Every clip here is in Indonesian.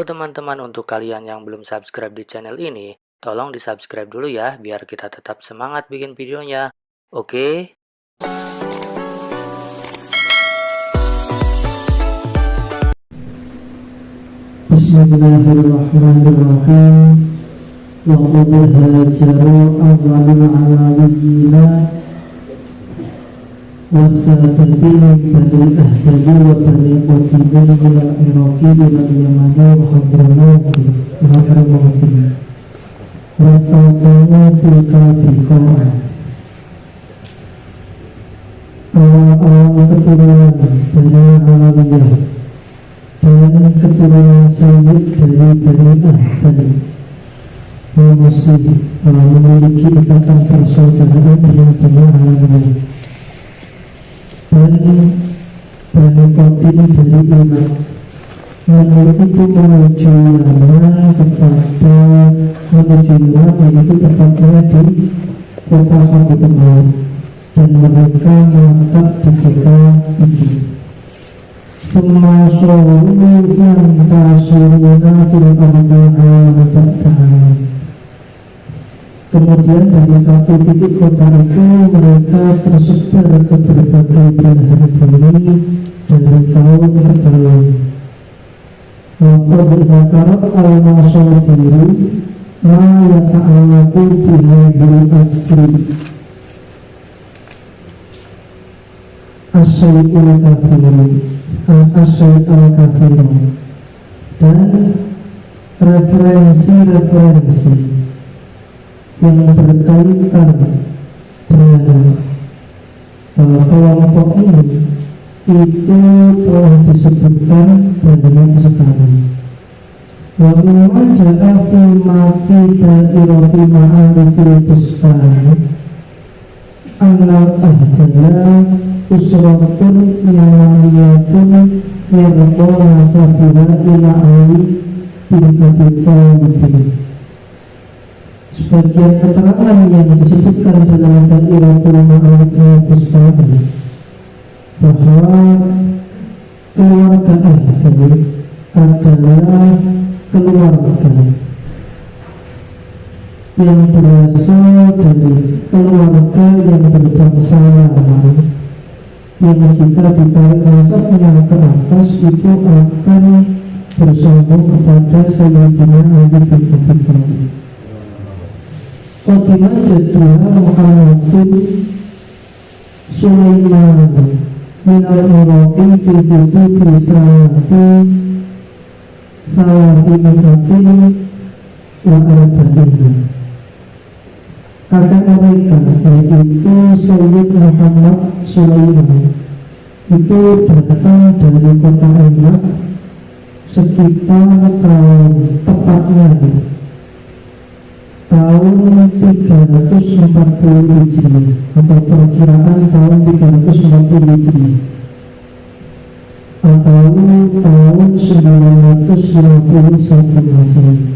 teman-teman, untuk kalian yang belum subscribe di channel ini, tolong di subscribe dulu ya, biar kita tetap semangat bikin videonya. Oke? Bismillahirrahmanirrahim. Wa qad hajara awwalul alawiyyina wasatatin bani ahdaji wa bani qatimin ila iraqi ila yamani wa hadramati wa hadramati wasatana tilka biqa'a. Awal-awal keturunan Bani Alawiyyah dan keturunan Sayyid dari Bani Ahdan yang masih memiliki ikatan persaudaraan dengan Bani Alawiyyah, dan Bani Qatim dari Irak. Menurut itu menuju Yaman yaitu tepatnya di kota Hadramawt, dan mereka menetap di kota itu. Pemasyurun yang kasuruna fil ardi ta'ala. Kemudian dari satu titik kota itu mereka tersebar ke berbagai belahan bumi dari tahun ke tahun. Waqad dzakara al-masadiru ma yata'allaqu bihadil asri asyai'ul kafirin, dan referensi-referensi yang berkaitan dengan kelompok ini itu telah disebutkan banyak sekali. Wa mimma ja'a fi ma'fi da'irati ma'arifil bustani annal ahdaya usratun yamaniyatun yarqa nasabila ila Ali bin Abi Thalib. Sebagian keterangan yang disebutkan dalam Dairatul Ma'arifil Bustani bahwa keluarga Ahdan adalah keluarga yang berasal dari keluarga yang berbangsa Yaman, yang jika ditarik nasabnya ke atas itu akan bersambung kepada Sayyidina Ali bin Abi Thalib. Qadimah jadduha Muhammadun Sulaiman minal Iraqi fi hududi sanati thalathinatin wa arba'in. Kakak mereka yaitu Sayyid Muhammad Sulaiman itu datang dari kota Irak sekitar tahun tepatnya tahun 340 Hijriah atau perkiraan tahun 340 Hijriah atau tahun 951 Masehi.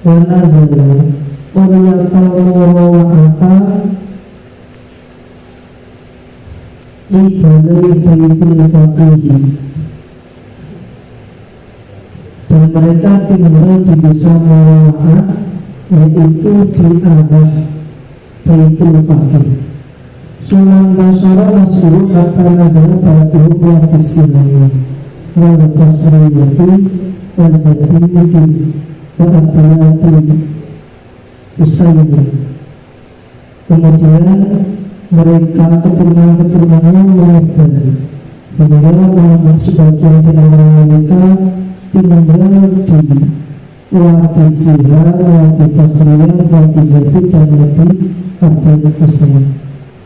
Wa nazala quryatul murawa'ata di balai baitul faqih, dan mereka tinggal di desa Murawa'ah, yaitu di arah baitul faqih. Sunan Basara masuk hatta nazala ba'duhu wa kisilani wa fakhriyati wa zakinati wa abdiyati Usaini. Kemudian mereka keturunan-keturunannya menyebar hingga ulama sebagian di antara mereka tinggal di Wadi Siha, Wadi Fakhriyah, Wadi Zati, dan Wadi Abdul Husain.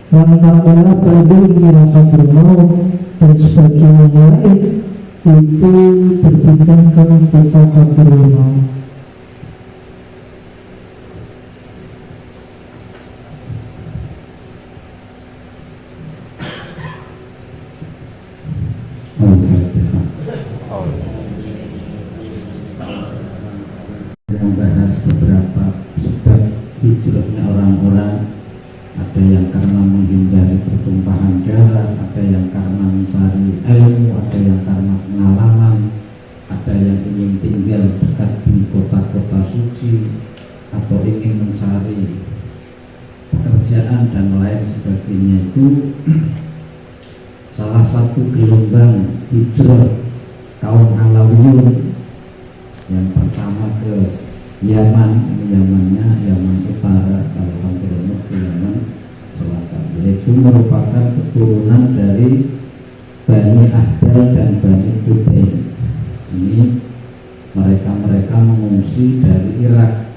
Manakala ba'dul ila Hadramawt, dan sebagian lain itu berpindah ke kota Hadramawt. Membahas beberapa sebab hijrahnya orang-orang, ada yang karena menghindari pertumpahan darah, ada yang karena mencari ilmu, ada yang karena pengalaman, ada yang tinggal dekat di kota-kota suci atau ingin mencari pekerjaan dan lain sebagainya itu salah satu gelombang hijrah kaum Alawiyun yang pertama ke Yaman, ini Yaman Utara, kalau Al-Qur'an ke Yaman Selatan, yaitu merupakan keturunan dari Bani Ahdal dan Bani Qudain. Ini mereka mengungsi dari Irak,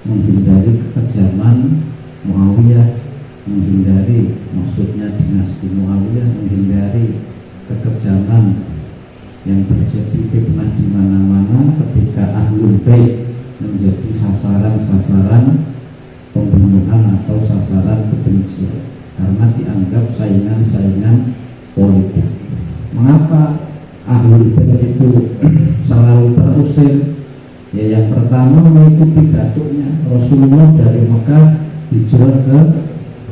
menghindari kekejaman Muawiyah, menghindari maksudnya dinasti Muawiyah, menghindari kekejaman yang terjadi fitnah di mana-mana ketika Ahlul Bait menjadi sasaran-sasaran pembunuhan atau sasaran kebencian karena dianggap saingan-saingan politik. Mengapa Ahlul Bait itu selalu terusir? Ya, yang pertama mengikuti datunya Rasulullah dari Mekah hijrah ke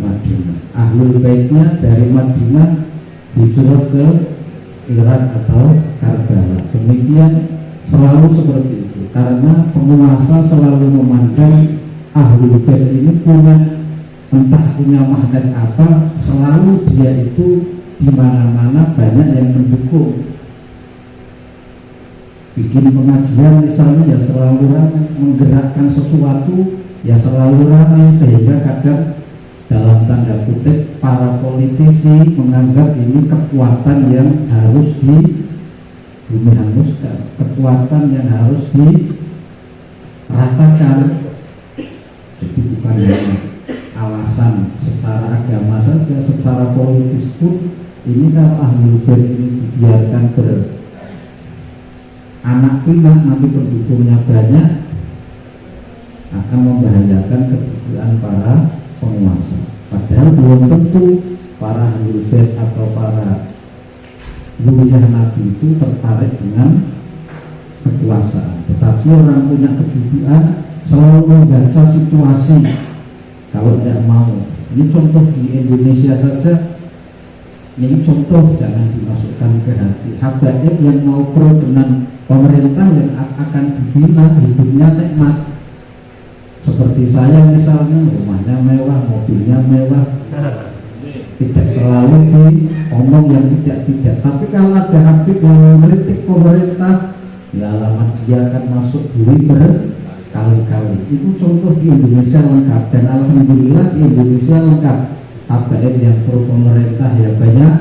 Madinah. Ahlul Baitnya dari Madinah hijrah ke Irak atau Karbala. Demikian selalu seperti itu karena penguasa selalu memandang Ahlul Bait ini punya magnet apa, selalu dia itu di mana-mana banyak yang mendukung. Bikin pengajian misalnya ya selalu ramai, menggerakkan sesuatu ya selalu ramai, sehingga kadang dalam tanda kutip para politisi menganggap ini kekuatan yang harus dihanguskan, kekuatan yang harus diratakan. Jadi bukan hanya alasan secara agama saja, secara politis pun ini kalau Ahlul Bait ini dibiarkan anak pinak, nanti pendukungnya banyak, akan membahayakan kedudukan para penguasa. Padahal belum tentu para Ahlul Bait atau para zuriyah Nabi itu tertarik dengan kekuasaan, tetapi orang punya kedudukan selalu membaca situasi. Kalau tidak mau, ini contoh di Indonesia saja, ini contoh jangan dimasukkan ke hati. Habaib yang mau pro dengan pemerintah yang akan dibina hidupnya nikmat, seperti saya misalnya, rumahnya mewah, mobilnya mewah, tidak selalu diomong yang tidak. Tapi kalau ada habib yang mengkritik pemerintah, ya alamat dia akan masuk duri berkali-kali. Itu contoh di Indonesia lengkap, dan alhamdulillah di Indonesia lengkap. Habaib yang pro pemerintah ya banyak,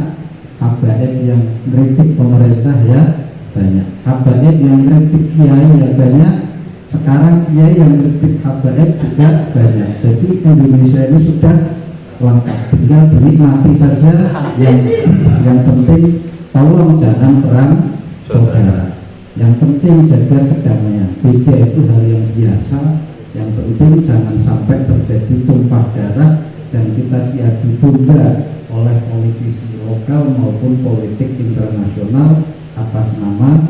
habaib yang mengkritik pemerintah ya banyak, habaib yang kritik kiai ya banyak, sekarang kiai yang kritik habaib juga banyak. Jadi Indonesia ini sudah lengkap, tinggal dinikmati saja. Yang penting tolong jangan perang saudara, yang penting jaga kedamaian. Beda itu hal yang biasa, yang penting jangan sampai terjadi tumpah darah dan kita diadu domba oleh politisi lokal maupun politik internasional atas nama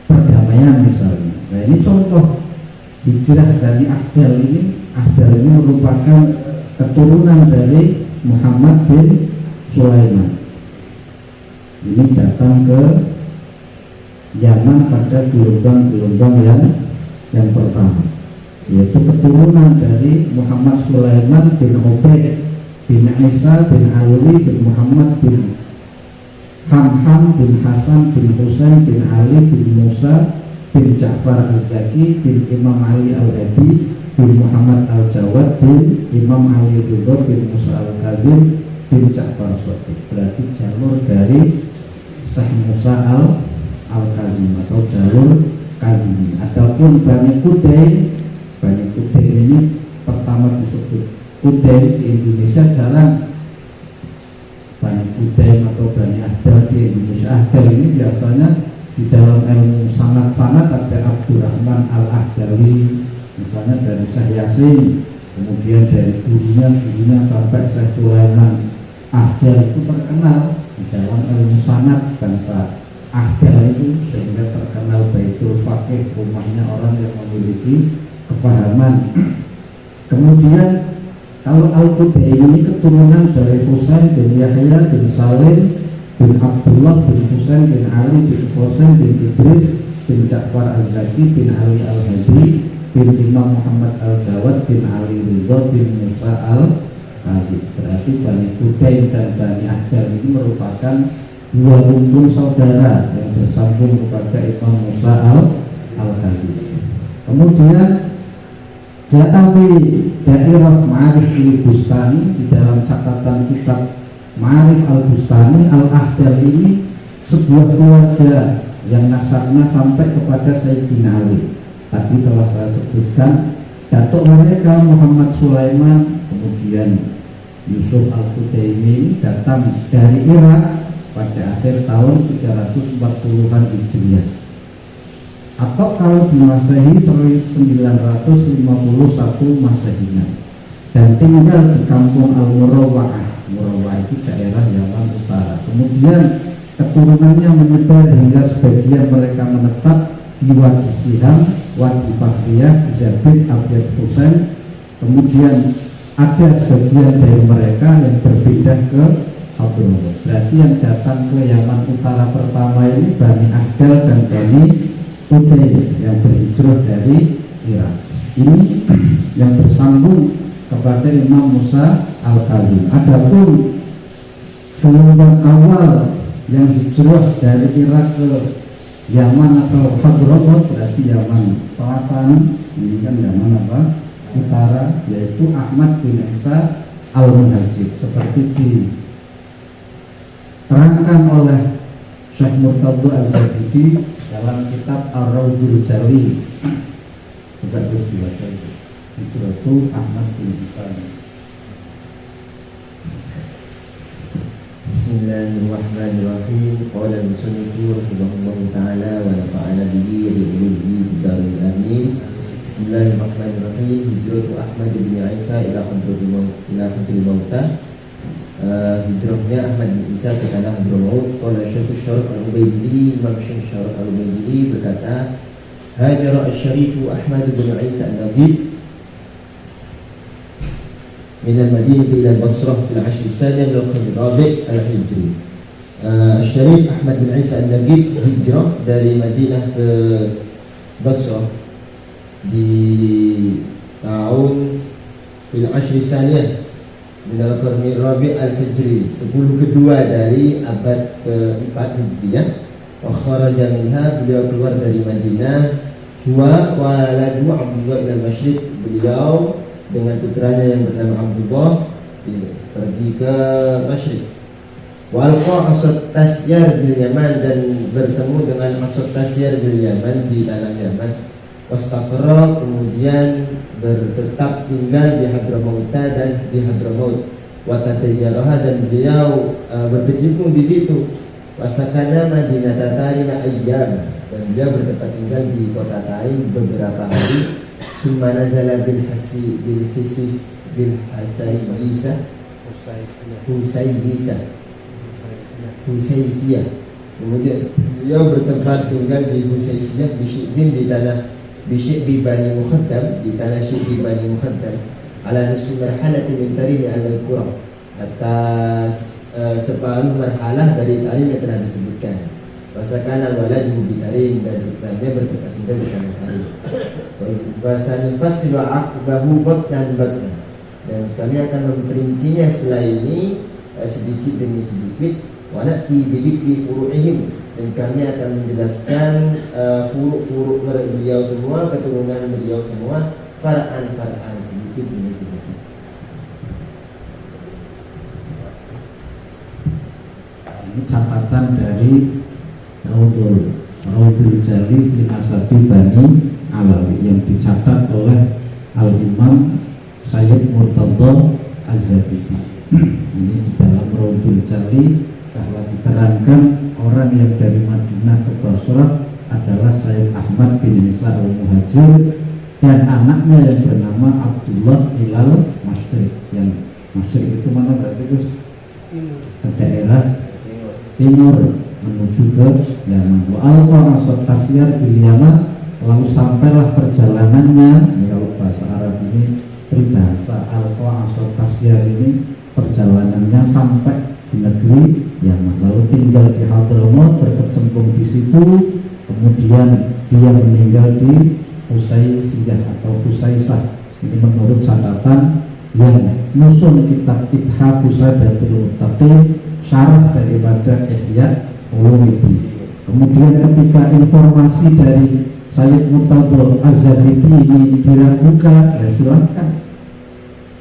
perdamaian misalnya. Nah, ini contoh hijrah dari Ahdal ini. Ahdal ini merupakan keturunan dari Muhammad bin Sulaiman. Ini datang ke Yaman pada gelombang yang pertama, yaitu keturunan dari Muhammad Sulaiman bin Ubaid bin Isa bin Alwi bin Muhammad bin Hamham bin Hasan bin Husain bin Ali bin Musa bin Ja'far Az-Zaki bin Imam Ali Al-Abi bin Muhammad Al-Jawad bin Imam Ali Ridho bin Musa Al-Kazim bin Ja'far Shadiq. Berarti jalur dari Syekh Musa Al-Kazim atau jalur Kazim. Adapun Bani Qudain ini pertama disebut Qudain di Indonesia jarang. Bani Qudain atau Bani Ahdal di Indonesia, Ahdal ini biasanya di dalam ilmu sanad ada Abdurrahman Al-Ahdali misalnya dari Syekh Yasin, kemudian dari gurunya sampai Syekh Sulaiman. Ahdal itu terkenal di dalam ilmu sanad bangsa Ahdal itu, sehingga terkenal Baitul Faqih, rumahnya orang yang memiliki kepahaman. Kemudian kalau Al-Qudain ini keturunan dari Husain bin Yahya bin Salim bin Abdullah bin Husain bin Ali bin Husain bin Idris bin Ja'far Az-Zaki bin Ali Al-Hadi bin Imam Muhammad Al-Jawad bin Ali Ridho bin Musa Al-Hadi. Berarti Bani Kudain dan Bani Ahdal ini merupakan dua rumpun saudara yang bersambung kepada Imam Musa Al-Hadi. Kemudian Jatawi daerah Ma'arif Al-Bustani, di dalam catatan kitab Ma'arif Al-Bustani, Al-Ahdal ini sebuah keluarga yang nasabnya sampai kepada Sayyidina Ali. Tadi telah saya sebutkan datuk mereka Muhammad Sulaiman, kemudian Yusuf Al-Qutaimi datang dari Irak pada akhir tahun 340-an Hijriah, atau kalau di Masehi 1951 Masehinya, dan tinggal di kampung Al-Murawwa'ah. Murawwa'ah itu daerah Yaman Utara. Kemudian keturunannya menyebar hingga sebagian mereka menetap di Wadi Siham, Wadi Fahriyah, Zabid, Abiyad Husain. Kemudian ada sebagian dari mereka yang berpindah ke Hadramaut. Berarti yang datang ke Yaman Utara pertama ini Bani Ahdal dan Bani Kudain yang berhijrah dari Irak. Ini yang bersambung kepada Imam Musa Al-Kazim. Adapun gelombang awal yang hijrah dari Irak ke Yaman atau Hadramaut berarti Yaman Selatan, ini kan Yaman apa? Utara, yaitu Ahmad bin Isa Al-Muhajir, seperti diterangkan oleh Syekh Murtadha Az-Zabidi dalam kitab Ar-Rawdul Jali. Coba terus dibaca itu Ahmad bin Isa. Bismillahirrahmanirrahim. Qala al-musannifu rahimahullahu ta'ala wa nafa'ana bihi wa bi'ulumihi bidaril amin. Bismillahirrahmanirrahim. Hijratu Ahmad bin Isa ila Hadramaut Mauta. Hijrahnya Ahmad bin Isa ke tanah Hadramaut. Qala Syekh Syarif Al-Ubaidili, Imam Syekh Syarif Al-Ubaidili berkata, hajara al-Syarifu Ahmad bin Isa al-Nabib من المدينة إلى البصرة في العشر الثاني من القرن الرابع الهجري. Syarif Ahmad bin Isa al-Nagib hijrah dari Madinah ke Basrah di tahun fil ashri saniyah min al-qarni rabi' al-hijri, 10 kedua dari abad ke-4 Hijriah. Wa kharaja minha, beliau keluar dari Madinah. Wa waladu Abdullah ila al-Masyriq, beliau dengan putranya yang bernama Abdullah pergi ke Masyriq. Walqa Asad Tasyar bil Yaman, dan bertemu dengan Asad Tasyar bil Yaman di tanah Yaman. Wastaqra, kemudian bertetap tinggal di Hadramaut dan di Hadramaut. Wa tatajaraha, dan beliau berkecimpung di situ. Wasakana Madinah Tarim ayyam, dan beliau bertempat tinggal di kota Tarim beberapa hari. Summa nazala bil Husaysiyah. Kemudian beliau bertempat tinggal di Husaysiyah di tanah Bisyik Bani Mukhaddam, di tanah Syekh Bani Mukhaddam. Ala nafsi marhalati min Tarim al-Qura, atas separuh marhalah dari Tarim yang telah disebutkan. Wasakana waladu di Tarim, dan putranya bertempat tinggal di tanah Tarim. Wasanifasilu akbahu batnan batnan, dan kami akan memperincinya setelah ini sedikit demi sedikit. Wanati bidikri furu'ihim, dan kami akan menjelaskan furu'-furu' beliau semua, keturunan beliau semua, far'an sedikit demi sedikit. Ini catatan dari Rawdul Jali fi Nasabi Bani Alawi yang dicatat oleh Al-Imam Sayyid Murtadha Az-Zabidi. Ini di dalam Rawdul Jali bahwa diterangkan orang yang dari Madinah ke Basrah adalah Sayyid Ahmad bin Isa al-Muhajir dan anaknya yang bernama Abdullah ilal Masyriq. Yang Masyriq itu mana berarti itu? Ke daerah timur menuju ke Yaman. Wa alqa Asad Tasyar bil Yaman, lalu sampailah perjalanannya. Ini kalau bahasa Arab ini peribahasa alqa Asad Tasyar ini perjalanannya sampai di negeri Yaman, lalu tinggal di Hadramaut, berkecimpung di situ kemudian dia meninggal di Usaisiyah atau Usaisah. Ini menurut catatan yang nyusun kitab Ithafus Sadatul Muttaqin, syarah daripada Ihya Ulumuddin. Kemudian ketika informasi dari Sayyid Murtadha Az-Zabidi ini diragukan, ya silahkan.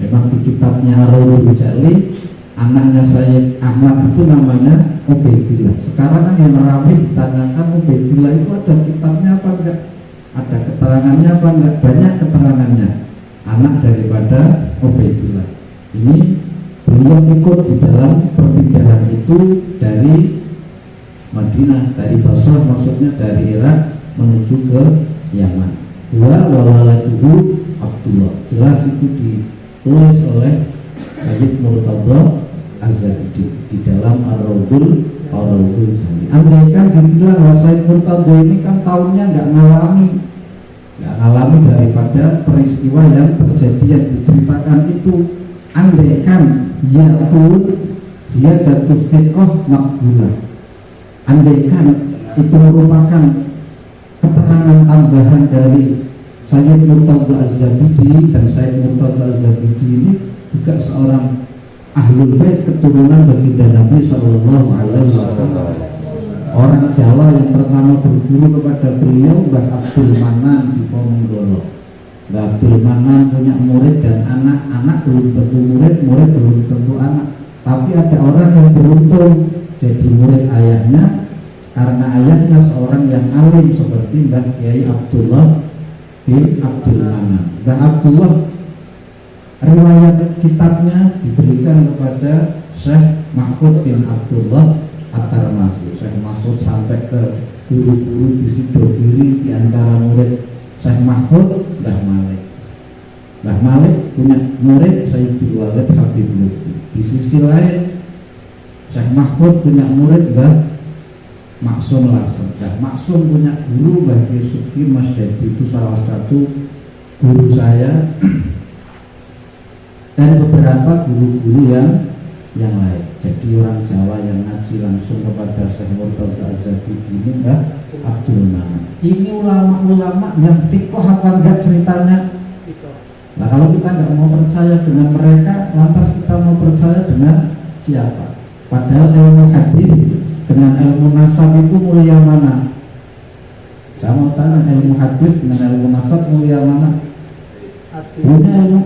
Memang di kitabnya Rawdul Jalil, anaknya Sayyid Ahmad itu namanya Ubaidillah. Sekarang kan yang ramai ditanyakan Ubaidillah itu ada kitabnya apa enggak? Ada keterangannya apa enggak? Banyak keterangannya. Anak daripada Ubaidillah. Ini beliau ikut di dalam perpindahan itu dari Madinah, dari Basrah, maksudnya dari Irak menuju ke Yaman. Wa waladuhu Abdullah. Jelas itu ditulis oleh Sayyid Murtadha Az-Zabidi di dalam Ar-Rawdul Jalil. Andaikan dibilang bahwa Sayyid Murtadha ini kan tahunnya nggak ngalami daripada peristiwa yang terjadi yang diceritakan itu. Andaikan yakul ziyadatul fiqh maqbulah, andaikan itu merupakan keterangan tambahan dari Sayyid Murtadha Az-Zabidi, dan Sayyid Murtadha Az-Zabidi ini juga seorang ahlul bait, keturunan baginda Nabi Sallallahu Alaihi Wasallam. Orang Jawa yang pertama berguru kepada beliau Mbah Abdul Manan di Ponorogo. Mbah Abdul Manan punya murid dan anak belum tentu murid belum tentu anak. Tapi ada orang yang beruntung jadi murid ayahnya, karena ayahnya seorang yang alim seperti Mbah Kiai Abdullah bin Abdul Manan. Mbah Abdullah, riwayat kitabnya diberikan kepada Syekh Mahfud bin Abdullah At-Tarmasi. Syekh Mahfud sampai ke guru-guru di Sidogiri, di antara murid Syekh Mahfud Mbah Malik. Mbah Malik punya murid Sayyidul Walid Habib Lutfi. Di sisi lain Syekh Mahfud punya murid Mbah Maksum Lasem. Mbah Maksum punya guru Mbah Yesuki Mas Dedi, itu salah satu guru saya dan beberapa guru-guru yang lain. Jadi orang Jawa yang ngaji langsung kepada Syekh Murtadha Az-Zabidi ini Mbah Abdul Manan. Ini ulama-ulama yang tikoh apa enggak ceritanya? Nah, kalau kita nggak mau percaya dengan mereka, lantas kita mau percaya dengan siapa? Padahal ilmu hadis dengan ilmu nasab itu mulia mana? Saya mau tanya, ilmu hadis dengan ilmu nasab mulia mana? Punya ilmu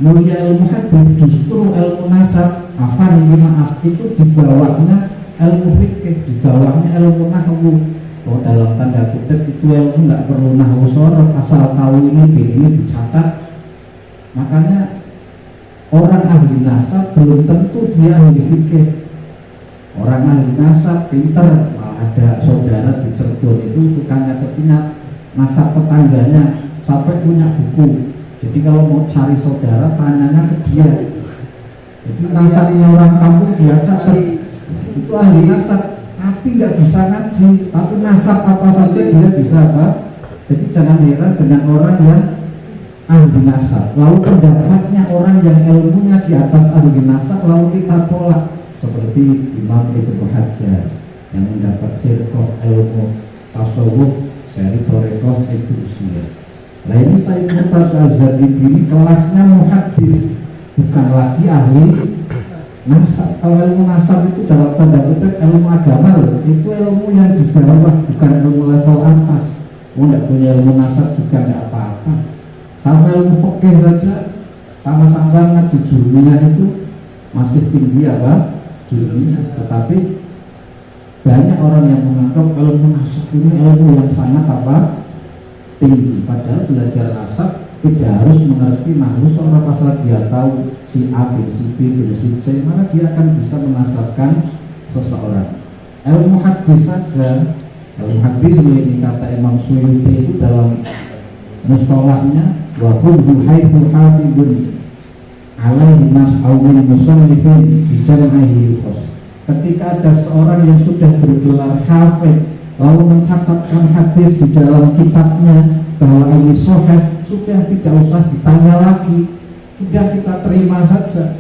mulia ilmu hadis, justru ilmu nasab apa nih, maaf, itu di bawahnya ilmu fikih, di bawahnya ilmu nahwu. Oh, dalam tanda kutip itu ilmu nggak perlu nahwu sorot, asal tahu ini dicatat. Makanya orang ahli nasab belum tentu dia ahli fikih. Orang ahli nasab pinter, ada saudara di Cirebon itu sukanya ketingat nasab tetangganya sampai punya buku. Jadi kalau mau cari saudara tanyanya ke dia. Jadi nasabnya orang kampung dia catat, itu ahli nasab. Tapi nggak bisa ngaji, tapi nasab apa saja dia bisa apa. Jadi jangan heran dengan orang yang ahli nasab. Lalu pendapatnya orang yang ilmunya di atas ahli nasab lalu kita tolak, seperti Imam Ibnu Hajar yang mendapat firqah ilmu tasawuf dari Thariqah Ibnu Sina. Nah, ini Sayyid Murtadha Az-Zabidi ini kelasnya muhaddits, bukan lagi ahli nasab. Kalau ilmu nasab itu dalam tanda kutip ilmu agama loh, itu ilmu yang di bawah, bukan ilmu level atas. Mau nggak punya ilmu nasab juga nggak apa-apa. Sama ilmu fikih saja, sama-sama ngaji jurmiyah itu masih tinggi apa? Jurmiyah. Tetapi banyak orang yang menganggap ilmu nasab ini ilmu yang sangat apa? Tinggi. Padahal belajar nasab tidak harus mengerti nahwu soal pasal dia tahu si A bin si B bin si C, maka dia akan bisa menasabkan seseorang. Ilmu hadis saja, ilmu hadis ini kata Imam Suyuti itu dalam mustalahnya wa kullu haitsu hafidun alaihi nas'awil musannifin bijam'ihi khos. Ketika ada seorang yang sudah bergelar hafid lalu mencatatkan hadis di dalam kitabnya bahwa ini sahih, sudah tidak usah ditanya lagi, sudah kita terima saja.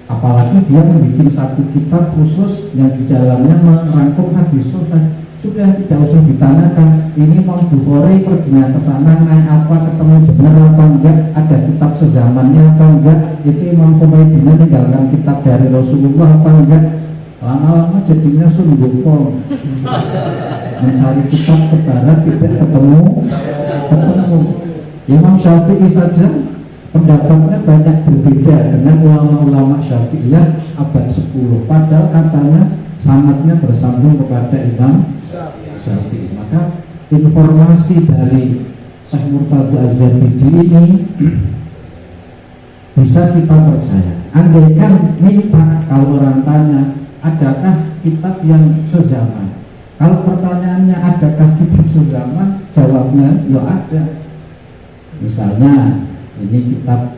Apalagi dia membuat satu kitab khusus yang di dalamnya merangkum hadis sahih, sudah tidak usah ditanyakan ini Imam Bukhari perginya ke sana naik apa, ketemu benar apa enggak, ada kitab sezamannya apa enggak, itu Imam Khomeini meninggalkan kitab dari Rasulullah apa enggak. Lama-lama jadinya sungguh mencari kitab ke barat tidak ketemu. Imam Syafi'i saja pendapatnya banyak berbeda dengan ulama-ulama Syafi'iyah abad 10, padahal katanya sanadnya bersambung kepada Imam Syafi'i. Maka informasi dari Syekh Murtada Az-Zabidi ini bisa kita percaya. Andaikan minta, kalau orang tanya adakah kitab yang sezaman, kalau pertanyaannya adakah kitab sezaman, jawabnya ya ada. Misalnya ini kitab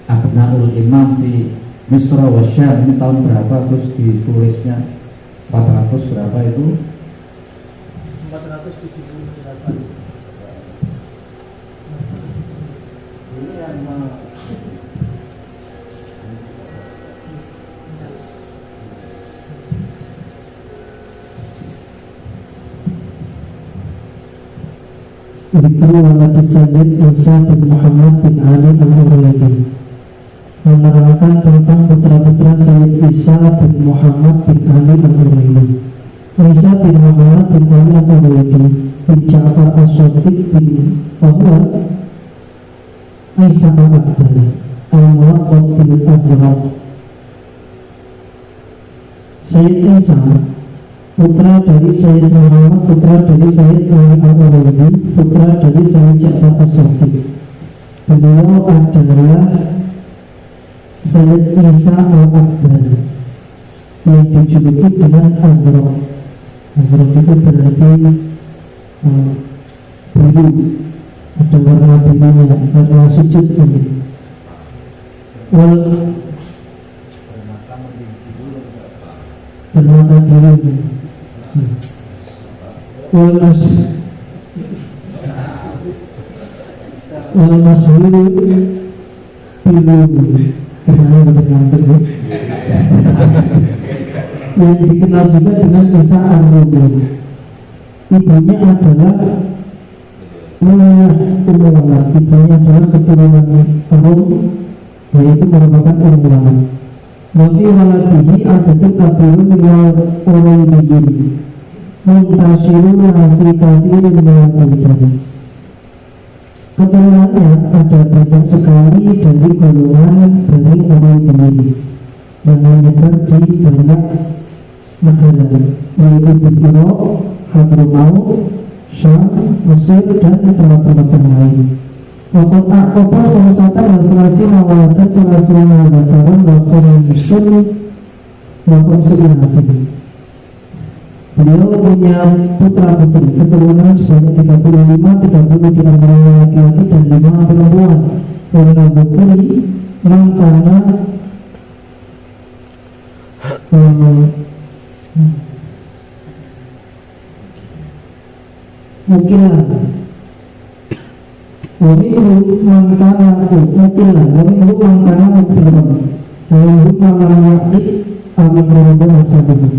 Abnaul Imam di Misra wa Syam, ini tahun berapa terus ditulisnya 400 berapa itu? 478. Dikru walad Sayyid Isa bin Muhammad bin Ali al-Uraidi menerangkan tentang putra-putra Sayyid Isa bin Muhammad bin Ali al-Uraidi. Isa bin Muhammad bin Ali al-Uraidi bin Ja'far as-Sadiq bin bahwa Isa al-Akbar al-Muwaqqab bin Azraq. Sayyid Isa putra dari Sayyid Muhammad, putra dari Sayyid Ali al-Uraidi, putra dari Sayyid Ja'far as-Sadiq. Beliau adalah Sayyid Isa al-Akbar yang dijuluki dengan Azraq. Azraq itu berarti biru, ada warna birunya, warna sujud ini. Bermata biru. Wal masyhur biru yang dikenal juga dengan Isa ar-Rum. Ibunya adalah Umayyah Umulawat. Ibunya adalah keturunan Rum, yaitu merupakan Umulawat. Wafi waladihi adatul kabirun minal Uraymiyin muntasyirun fi kathirin minal buldan. Keturunannya ada banyak sekali dari golongan Bani Uraymiyin yang menyebar di banyak negara, yaitu di Irak, Hadramaut, Syam, Mesir, dan tempat-tempat lain. Waktu akobah wangsatan waselasi mawatan selasi mawatan wakomisun wakomsuin hasil. Beliau punya putra-putri, keturunan sebanyak 35, 30 di antaranya laki-laki dan 5 perempuan. Karena bukuri mangkana mukilan wami'u mangkana mukilan wami'u mangkana mukilan wami'u mangkana amin merubah sahabat.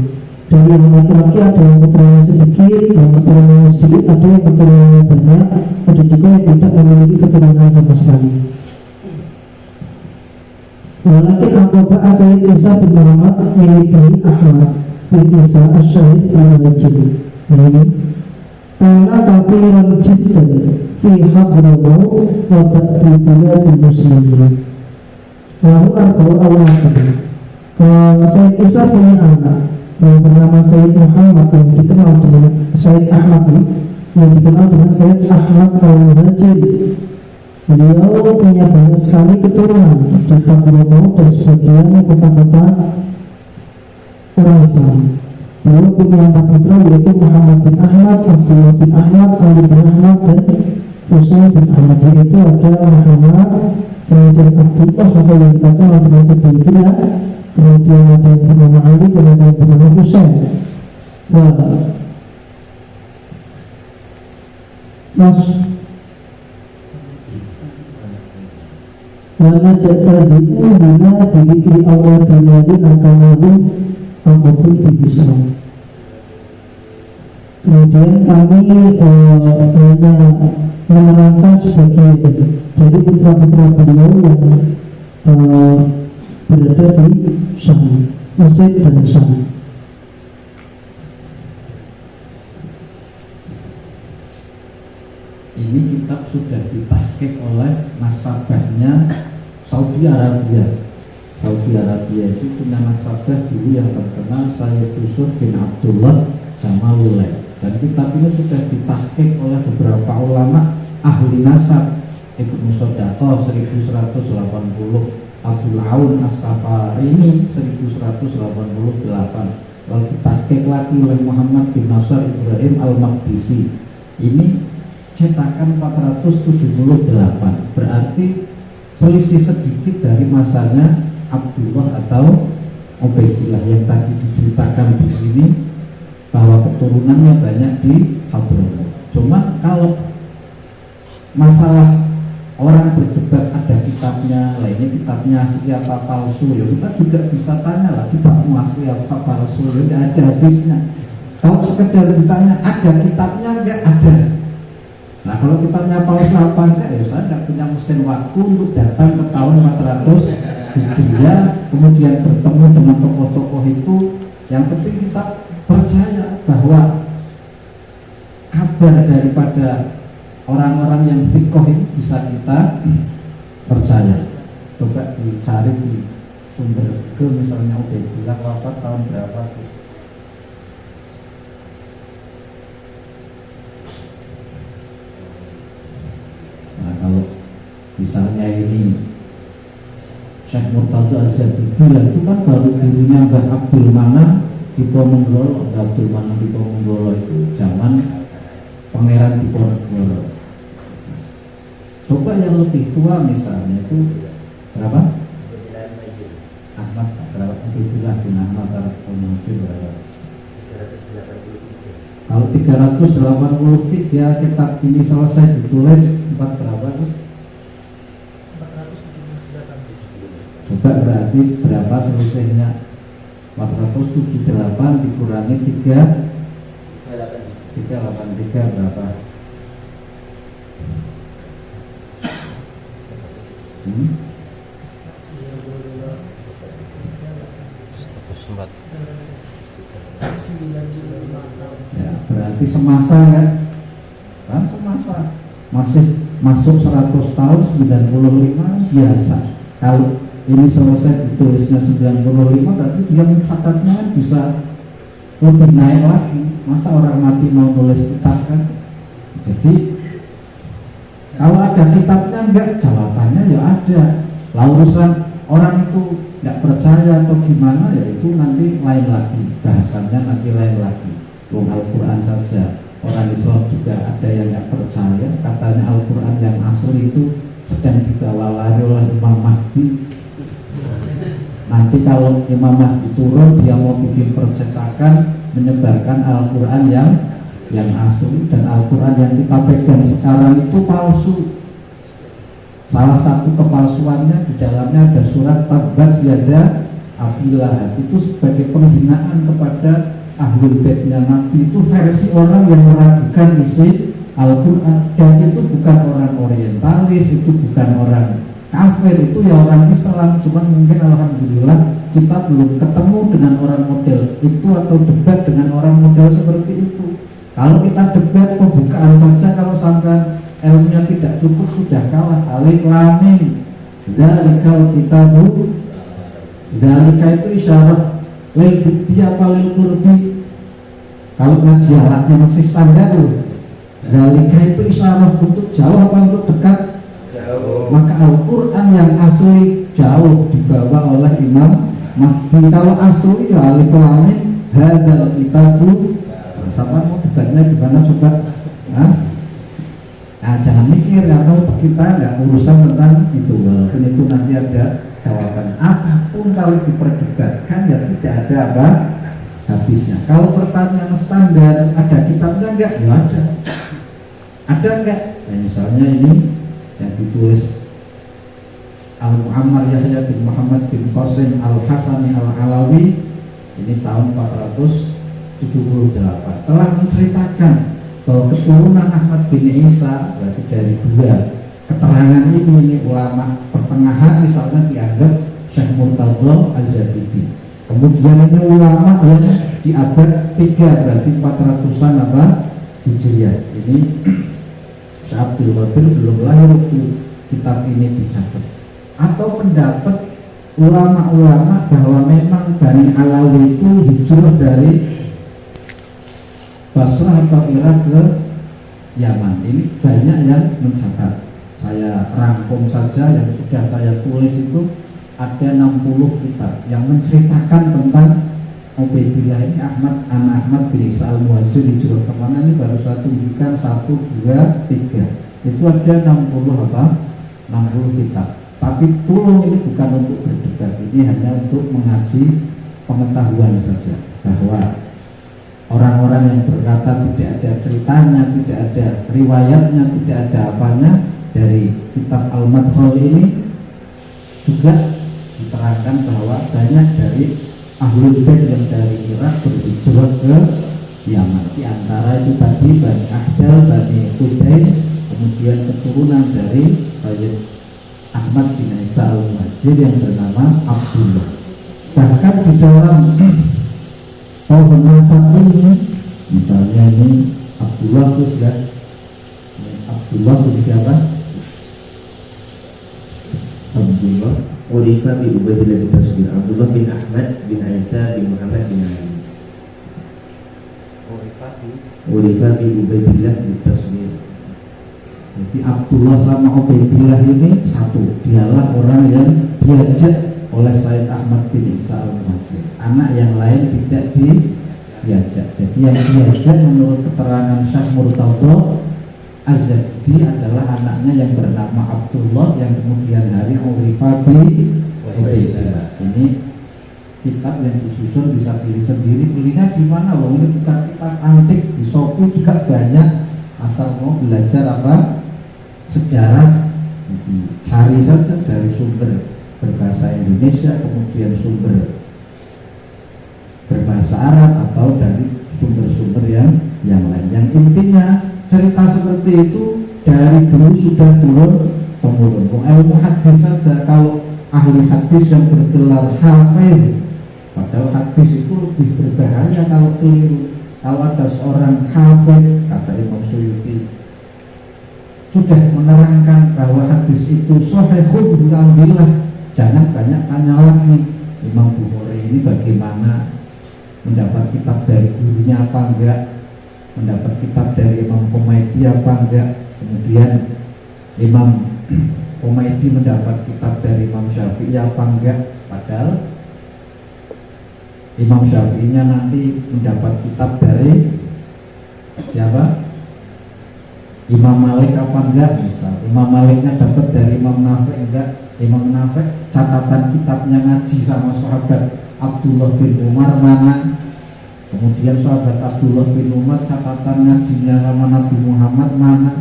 Dari yang laki-laki ada yang putranya sedikit, yang putranya sedikit, ada yang putranya banyak, ada juga yang tidak memiliki keturunan sama sekali. Walakin Abu Sayyid Isa bin Muhammad milik Bani Ahmad bin Isa Asy'ari bin Najib. Karena kafiran jiddan fi Hadramaut wa ba'di biladil muslimin. Lalu arba'u awaqib. Sayyid Isa punya anak yang bernama Sayyid Muhammad yang dikenal dengan Sayyid Ahmad, yang dikenal dengan Sayyid Ahmad al-Muhajir. Beliau punya banyak sekali keturunan di Hadramaut dan sebagian kota-kota orang Islam. Beliau punya 4 putra, yaitu Muhammad bin Ahmad, Abdullah bin Ahmad, Ali bin Ahmad, dan Husain bin Ahmad. Yaitu ada Muhammad, kemudian Abdullah atau yang dikatakan dengan Ubaidillah, kemudian ada yang bernama Ali, kemudian ada yang bernama Husain. Wana jatazimu bina bidikri Allah dinadi akamadun Ampun bibisam. Kemudian kami hanya menerangkan sebagian dari putra-putra beliau yang berada di Syam, Mesir dan Syam. Ini kitab sudah ditahqiq oleh nasabahnya Saudi Arabia. Saudi Arabia itu punya nasabah dulu yang terkenal, Sayyid Yusuf bin Abdullah Jamalullah. Dan kitab ini sudah ditahqiq oleh beberapa ulama ahli nasab, Ibnu Sodaqah 1180, Abdul Aun As-Safarini 1188, lalu ditahqiq lagi oleh Muhammad bin Nasr Ibrahim Al-Maqdisi. Ini cetakan 478, berarti selisih sedikit dari masanya Abdullah atau Ubaidillah yang tadi diceritakan di sini, bahwa keturunannya banyak di Hadramaut. Cuma kalau masalah orang berdebat ada kitabnya, ini kitabnya asli apa palsu, ya kita juga bisa tanya lah, kitabmu asli apa palsu, ya tidak ada habisnya. Kalau sekedar ditanya ada kitabnya, enggak ada. Nah kalau kitabnya palsu apa enggak, ya saya tidak punya mesin waktu untuk datang ke tahun 400 Hijriah, kemudian bertemu dengan tokoh-tokoh itu. Yang penting kita percaya bahwa kabar daripada orang-orang yang fikoh ini bisa kita percaya. Coba dicari di sumber ke misalnya Ubaidillah wafat tahun berapa. Nah kalau misalnya ini Syekh Murtada Az-Zabidi itu kan baru gurunya Mbah Abdul Manan Diponegoro. Abdul Manan Diponegoro itu zaman Pangeran Diponegoro. Coba yang lebih tua misalnya itu berapa? Ahmad berapa? Abdullah bin Ahmad Al-Mansur berapa? Kalau 383 kitab ini selesai ditulis 4 berapa tuh? Coba berarti berapa selisihnya? 478 dikurangi 383 berapa? Ya, berarti semasa kan? Kan semasa. Masih masuk 100 tahun 95 biasa. Kalau ini selesai ditulisnya 95, berarti dia mencatatnya kan bisa lebih naik lagi. Masa orang mati mau nulis kitab kan? Jadi kalau ada kitabnya enggak, jawabannya ya ada. Lalu urusan orang itu enggak percaya atau gimana, ya itu nanti lain lagi, bahasannya nanti lain lagi. Al-Quran saja orang Islam juga ada yang enggak percaya, katanya Al-Quran yang asli itu sedang dibawa oleh Imam Mahdi. Nanti kalau Imam Mahdi turun, dia mau bikin percetakan menyebarkan Al-Quran yang asli, dan Al-Quran yang kita pegang sekarang itu palsu. Salah satu kepalsuannya di dalamnya ada surat Tabbat Yada Abi Lahab, itu sebagai penghinaan kepada Ahlul Baitnya Nabi. Itu versi orang yang meragukan isi Al-Quran, dan itu bukan orang orientalis, itu bukan orang kafir, itu ya orang Islam. Cuman mungkin alhamdulillah kita belum ketemu dengan orang model itu atau debat dengan orang model seperti itu. Kalau kita debat pembukaan saja, kalau sampai ilmunya tidak cukup sudah kalah. Alif lam mim dzalikal kitabu, dzalika itu isyarat lil bukti apa lil qurbi. Kalau ngaji Arabnya masih standar loh. Dzalika itu isyarat untuk jauh apa untuk dekat? Maka Al-Quran yang asli jauh dibawa oleh Imam Mahdi. Kalau asli ya alif lam mim hadzal kitabu. Sama mau debatnya gimana coba? Nah, jangan mikir kalau kita nggak urusan tentang itu. Walaupun itu nanti ada jawaban. Apapun kalau diperdebatkan ya tidak ada apa habisnya. Kalau pertanyaan standar ada kitabnya enggak? Ya ada. Ada enggak? Nah, misalnya ini yang ditulis Al-Mu'ammar Yahya bin Muhammad bin Qasim Al-Hasani Al-Alawi, ini tahun 400 78 telah menceritakan bahwa keturunan Ahmad bin Isa, berarti dari dua keterangan ini ulama pertengahan misalnya dianggap Syekh Murtadha Az-Zabidi. Kemudian ini ulama yang di abad 3 berarti 400-an apa Hijriah. Ini Syekh Abdul Qadir belum lahir waktu kitab ini dicatat. Atau pendapat ulama-ulama bahwa memang Bani Alawi itu hijrah dari Basrah atau Irak ke Yaman. Ini banyak yang mencatat. Saya rangkum saja yang sudah saya tulis itu ada 60 kitab yang menceritakan tentang Ubaidillah ini anak Ahmad bin Isa al-Muhajir hijrah kemana. Ini baru saya tunjukkan 1, 2, 3. Itu ada 60 kitab. Tapi tolong ini bukan untuk berdebat, ini hanya untuk mengaji pengetahuan saja bahwa orang-orang yang berkata tidak ada ceritanya, tidak ada riwayatnya, tidak ada apanya dari kitab Al-Madkhal ini juga diterangkan bahwa banyak dari Ahlul Bait yang dari Irak berhijrah ke Yaman. Di antara itu tadi Bani Ahdal, Bani Qudain, kemudian keturunan dari Sayyid Ahmad bin Isa al-Muhajir yang bernama Abdullah. Bahkan di dalam pohon nasab ini, misalnya ini Abdullah itu sudah Abdullah itu siapa? Abdullah Urifa bi Ubaidillah bin Tasbih, Abdullah bin Ahmad bin Isa bin Muhammad bin Ali. Urifa bi Ubaidillah bin Tasbih. Jadi Abdullah sama Ubaidillah ini satu. Dialah orang yang diajak oleh Sayyid Ahmad bin Isa al-Muhajir. Anak yang lain tidak diajak. Jadi yang diajak menurut keterangan Syekh Murtadha Az-Zabidi adalah anaknya yang bernama Abdullah yang kemudian hari Urifa bi Ubaidillah. Ini kitab yang disusun bisa pilih sendiri. Belinya di mana? Wong ini bukan kitab antik, di Shopee juga banyak. Asal mau belajar apa sejarah, cari saja dari sumber berbahasa Indonesia, kemudian sumber berbahasa Arab atau dari sumber-sumber yang lain. Yang intinya cerita seperti itu dari dulu sudah turun temurun. Ilmu hadis saja, kalau ahli hadis yang bergelar hafid, padahal hadis itu lebih berbahaya kalau keliru. Kalau ada seorang hafid, kata Imam Suyuti, sudah menerangkan bahwa hadis itu sahihun alhamdulillah, jangan banyak tanya lagi. Imam Bukhari ini bagaimana, mendapat kitab dari gurunya apa enggak, mendapat kitab dari Imam Humaydi apa enggak, kemudian Imam Humaydi mendapat kitab dari Imam Syafi'i apa enggak, padahal Imam Syafi'inya nanti mendapat kitab dari siapa? Imam Malik apa enggak, misal Imam Maliknya dapat dari Imam Nafi' enggak, Imam Nafi' catatan kitabnya ngaji sama sahabat Abdullah bin Umar mana, kemudian sahabat Abdullah bin Umar catatan ngajinya sama Nabi Muhammad mana.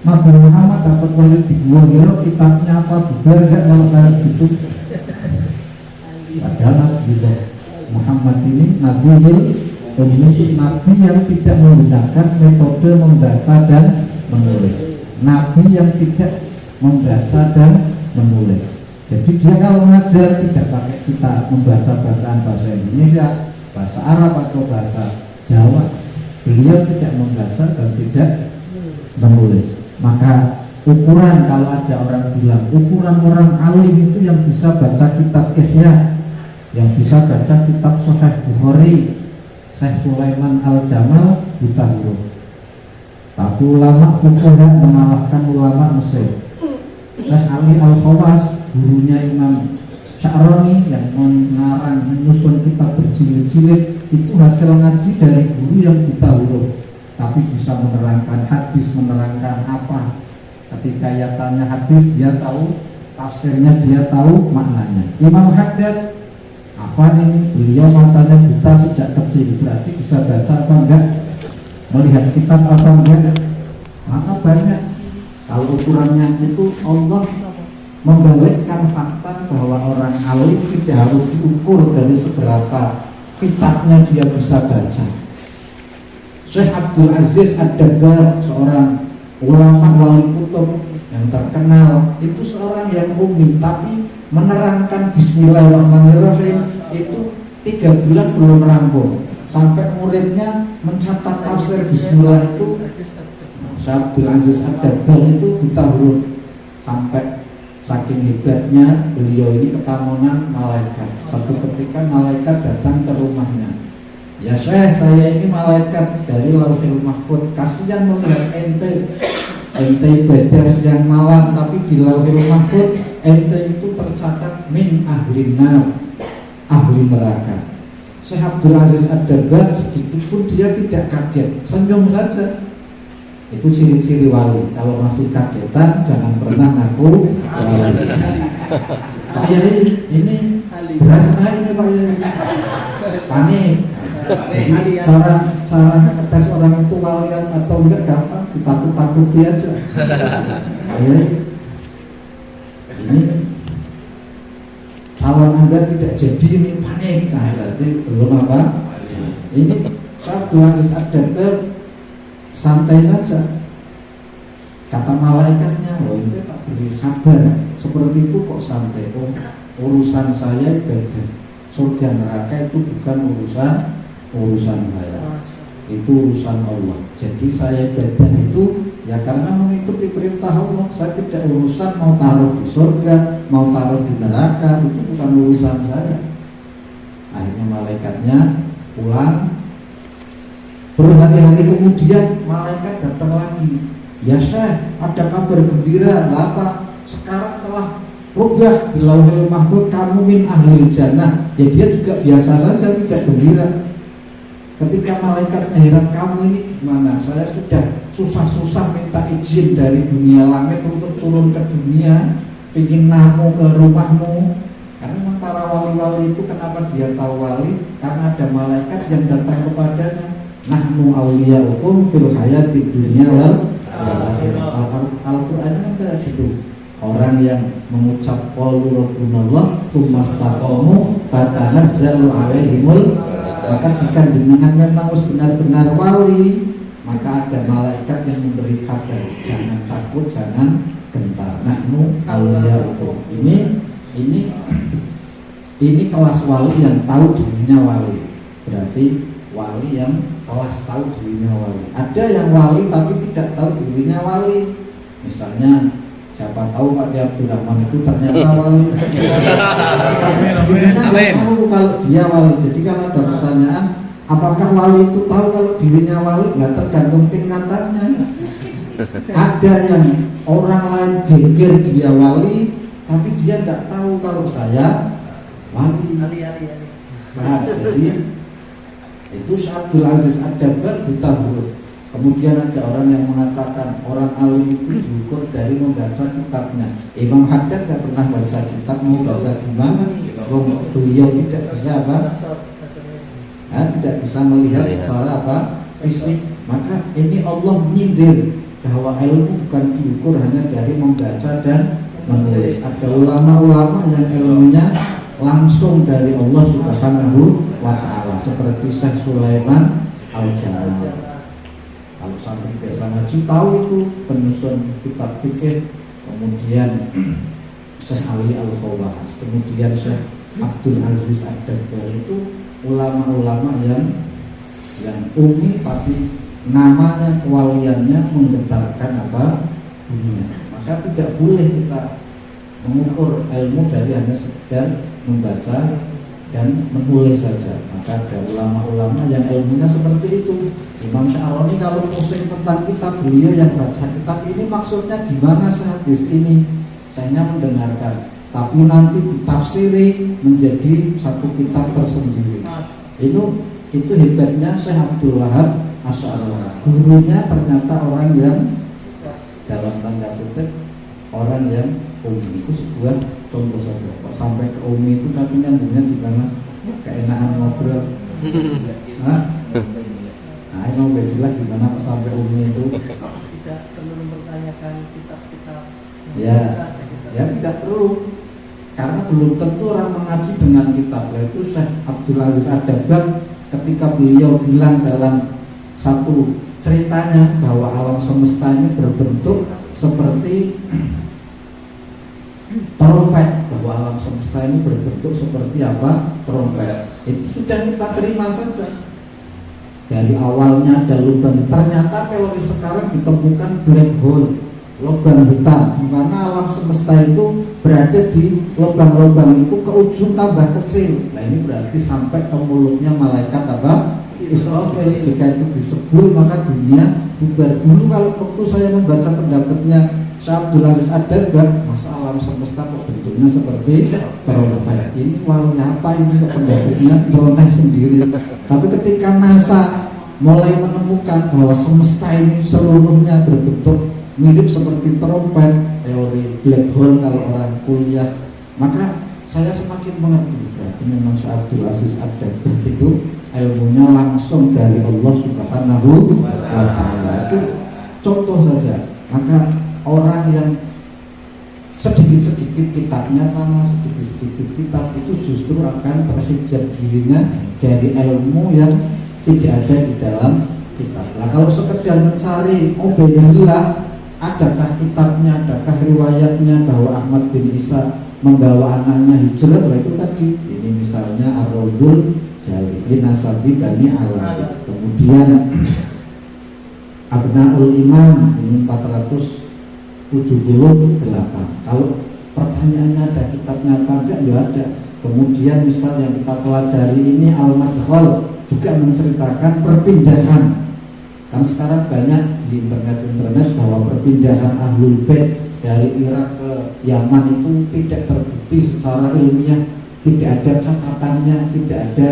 Nabi Muhammad dapat wahyu di Gua Hira, kitabnya apa juga enggak kalau kayak gitu. Padahal Nabi Muhammad ini Nabi yang tidak menggunakan metode membaca dan menulis, Nabi yang tidak membaca dan menulis. Jadi dia kalau ngajar tidak pakai kita membaca bacaan bahasa Indonesia, bahasa Arab atau bahasa Jawa. Beliau tidak membaca dan tidak menulis. Maka ukuran, kalau ada orang bilang ukuran orang alim itu yang bisa baca kitab Ihya, yang bisa baca kitab Sahih Bukhari, Syekh Sulaiman Al-Jamal buta huruf. Tapi ulama fuqaha mengalahkan ulama Mesir. Syekh Ali Al-Khawas, gurunya Imam Sya'rani yang mengarang menyusun kitab berjilid-jilid, itu hasil ngaji dari guru yang buta huruf, tapi bisa menerangkan hadis, menerangkan apa. Ketika ia tanya hadis, dia tahu tafsirnya, dia tahu maknanya. Imam Haddad apa nih, beliau matanya buta sejak kecil, berarti bisa baca apa enggak, melihat kitab apa enggak. Maka banyak, kalau ukurannya itu Allah membalikkan fakta bahwa orang alim tidak harus diukur dari seberapa kitabnya dia bisa baca, Syekh Abdul Aziz Ad-Dabbar, seorang ulama wali kutub yang terkenal, itu seorang yang ummi tapi menerangkan Bismillahirrahmanirrahim itu 3 bulan belum rampung, sampai muridnya mencatat tafsir Bismillah itu. Syekh Abdul Aziz Ad-Dabbar itu buta huruf, sampai saking hebatnya beliau ini ketamunan malaikat. Satu ketika malaikat datang ke rumahnya, "Ya Syekh, saya ini malaikat dari Lauhul Mahfuz, kasihan melihat ente ibadah siang malam, tapi di Lauhul Mahfuz ente itu tercatat min ahli nar, ahli neraka." Syekh Abdul Aziz Ad-Dabbar sedikit pun dia tidak kaget, senyum saja. Itu ciri-ciri wali. Kalau masih kagetan jangan pernah ngaku wali. Pak Yai, ini beras ini Pak Yai, panik. Cara ngetes orang itu wali atau enggak gampang, ditakut-takuti aja. Pak Yai, ini calon Anda tidak jadi, ini panik. Nah, berarti belum apa? Ini saya bilang Ad-Dabbar santai saja. Kata malaikatnya, "Oh, ini tak beri kabar seperti itu kok santai? Oh, urusan saya ibadah. Surga neraka itu bukan urusan saya. Itu urusan Allah. Jadi saya ibadah itu ya karena mengikuti perintah Allah. Saya tidak urusan mau taruh di surga, mau taruh di neraka, itu bukan urusan saya." Akhirnya malaikatnya pulang. Berhari-hari kemudian malaikat datang lagi. "Ya Syekh, ada kabar gembira." "Apa?" "Sekarang telah rubah di Lauhul Mahfuz kamu min ahli jannah." Ya dia juga biasa saja, tidak gembira. Ketika malaikatnya heran, "Kamu ini gimana? Saya sudah susah-susah minta izin dari dunia langit untuk turun ke dunia, ingin namu ke rumahmu." Karena memang para wali-wali itu kenapa dia tahu wali? Karena ada malaikat yang datang kepadanya. "Nahnu awliyaukum fil hayatid dunya wal akhirah." Al-Qur'annya kan kayak gitu. Orang yang mengucap qaulu rabbunallah tsumma istaqamu tatanazzalu alaihimul, maka jika jenengan memang benar-benar wali, maka ada malaikat yang memberi kabar, jangan takut, jangan gentar. Nahnu awliyaukum. Ini kelas wali yang tahu dirinya wali. Berarti wali yang kelas tahu dirinya wali. Ada yang wali tapi tidak tahu dirinya wali. Misalnya, siapa tahu Pak Abdul Rahman itu ternyata wali. Tapi dirinya nggak tahu kalau dia wali. Jadi kalau ada pertanyaan, apakah wali itu tahu kalau dirinya wali? Nggak, tergantung tingkatannya. Ada yang orang lain geger dia wali, tapi dia nggak tahu kalau saya wali. Nah, jadi itu Abdul Aziz Ad-Dabbar buta huruf. Kemudian ada orang yang mengatakan orang alim itu diukur dari membaca kitabnya. Imam Haddad tidak pernah baca kitab, mau baca gimana? Beliau tidak bisa apa? Tidak bisa melihat secara apa? Fisik. Maka ini Allah nyindir bahwa ilmu bukan diukur hanya dari membaca dan menulis. Ada ulama-ulama yang ilmunya langsung dari Allah Subhanahu wa ta'ala, seperti Syekh Sulaiman Al-Jalal. Kalau sampai biasa ngaji tahu itu penyusun kitab fikih. Kemudian Syekh Ali Al-Khawahas, kemudian Syekh Abdul Aziz Ad-Dabbar, itu ulama-ulama yang ummi tapi namanya, kewaliannya menggetarkan apa? Dunia. Maka tidak boleh kita mengukur ilmu dari hanya sekedar membaca dan menulis saja. Maka ada ulama-ulama yang ilmunya seperti itu. Imam Sya'roni kalau pusing tentang kitab, beliau yang baca kitab ini maksudnya gimana hadis ini, saya mendengarkan, tapi nanti ditafsiri menjadi satu kitab tersendiri. Itu hebatnya Syekh Abdul Wahab Asy'ari. Gurunya ternyata orang yang dalam tanda kutip orang yang ummi. Itu sebuah contoh saja. Kok sampai ke ummi itu tapi nyambungnya gimana? Keenakan ngobrol. Nah, ini mau bilang gimana kok sampai ummi itu? Tidak perlu mempertanyakan kitab-kitab. Ya tidak perlu. Karena belum tentu orang mengaji dengan kitab. Yaitu Syekh Abdul Aziz Ad-Dabbar ketika beliau bilang dalam satu ceritanya bahwa alam semesta ini berbentuk seperti trompet, bahwa alam semesta ini berbentuk seperti apa? Trompet. Itu sudah kita terima saja. Dari awalnya ada lubang, ternyata teori sekarang ditemukan black hole, lubang hitam, karena alam semesta itu berada di lubang-lubang itu ke ujung tambah kecil. Nah ini berarti sampai ke mulutnya malaikat apa? Israfil. Jika itu disebut maka dunia bubar. Dulu kalau waktu saya membaca pendapatnya Syekh Abdul Aziz Ad-Dabbagh, masa alam semesta kok bentuknya seperti trompet, ini warnanya apa ini, kok pendapatnya nyeleneh sendiri. Tapi ketika NASA mulai menemukan bahwa semesta ini seluruhnya berbentuk mirip seperti trompet, teori black hole kalau orang kuliah, maka saya semakin mengerti berarti memang Syekh Abdul Aziz Ad-Dabbagh itu ilmunya langsung dari Allah Subhanahu wa Ta'ala. Itu contoh saja. Maka orang yang sedikit-sedikit kitabnya, karena sedikit-sedikit kitab itu justru akan terhijab dirinya dari ilmu yang tidak ada di dalam kitab. Nah kalau sekedar mencari Ubaidillah, adakah kitabnya, adakah riwayatnya bahwa Ahmad bin Isa membawa anaknya hijrah, itu tadi ini misalnya Ar-Raudul Jali Nasabi Bani Alawi, kemudian Abnaul Imam ini 478. Kalau pertanyaannya ada kitabnya apa enggak, ya ada. Kemudian misal yang kita pelajari ini Al-Madkhal juga menceritakan perpindahan. Kan sekarang banyak di internet bahwa perpindahan Ahlul Bait dari Irak ke Yaman itu tidak terbukti secara ilmiah, tidak ada catatannya, tidak ada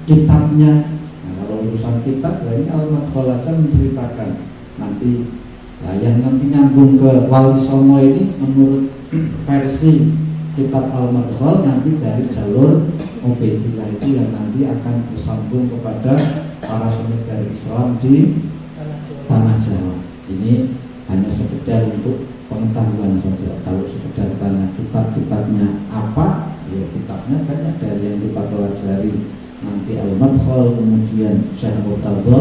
kitabnya. Nah, kalau urusan kitab, ini Al-Madkhal aja menceritakan. Nanti yang nanti nyambung ke Wali Songo ini menurut versi kitab Al-Madkhal nanti dari jalur Ubaidillah itu yang nanti akan bersambung kepada para penyebar Islam di tanah Jawa. Ini hanya sekedar untuk pengetahuan saja. Kalau sekedar tanya kitab-kitabnya apa, ya kitabnya banyak dari yang kita pelajari nanti Al-Madkhal, kemudian Syekh Murtadha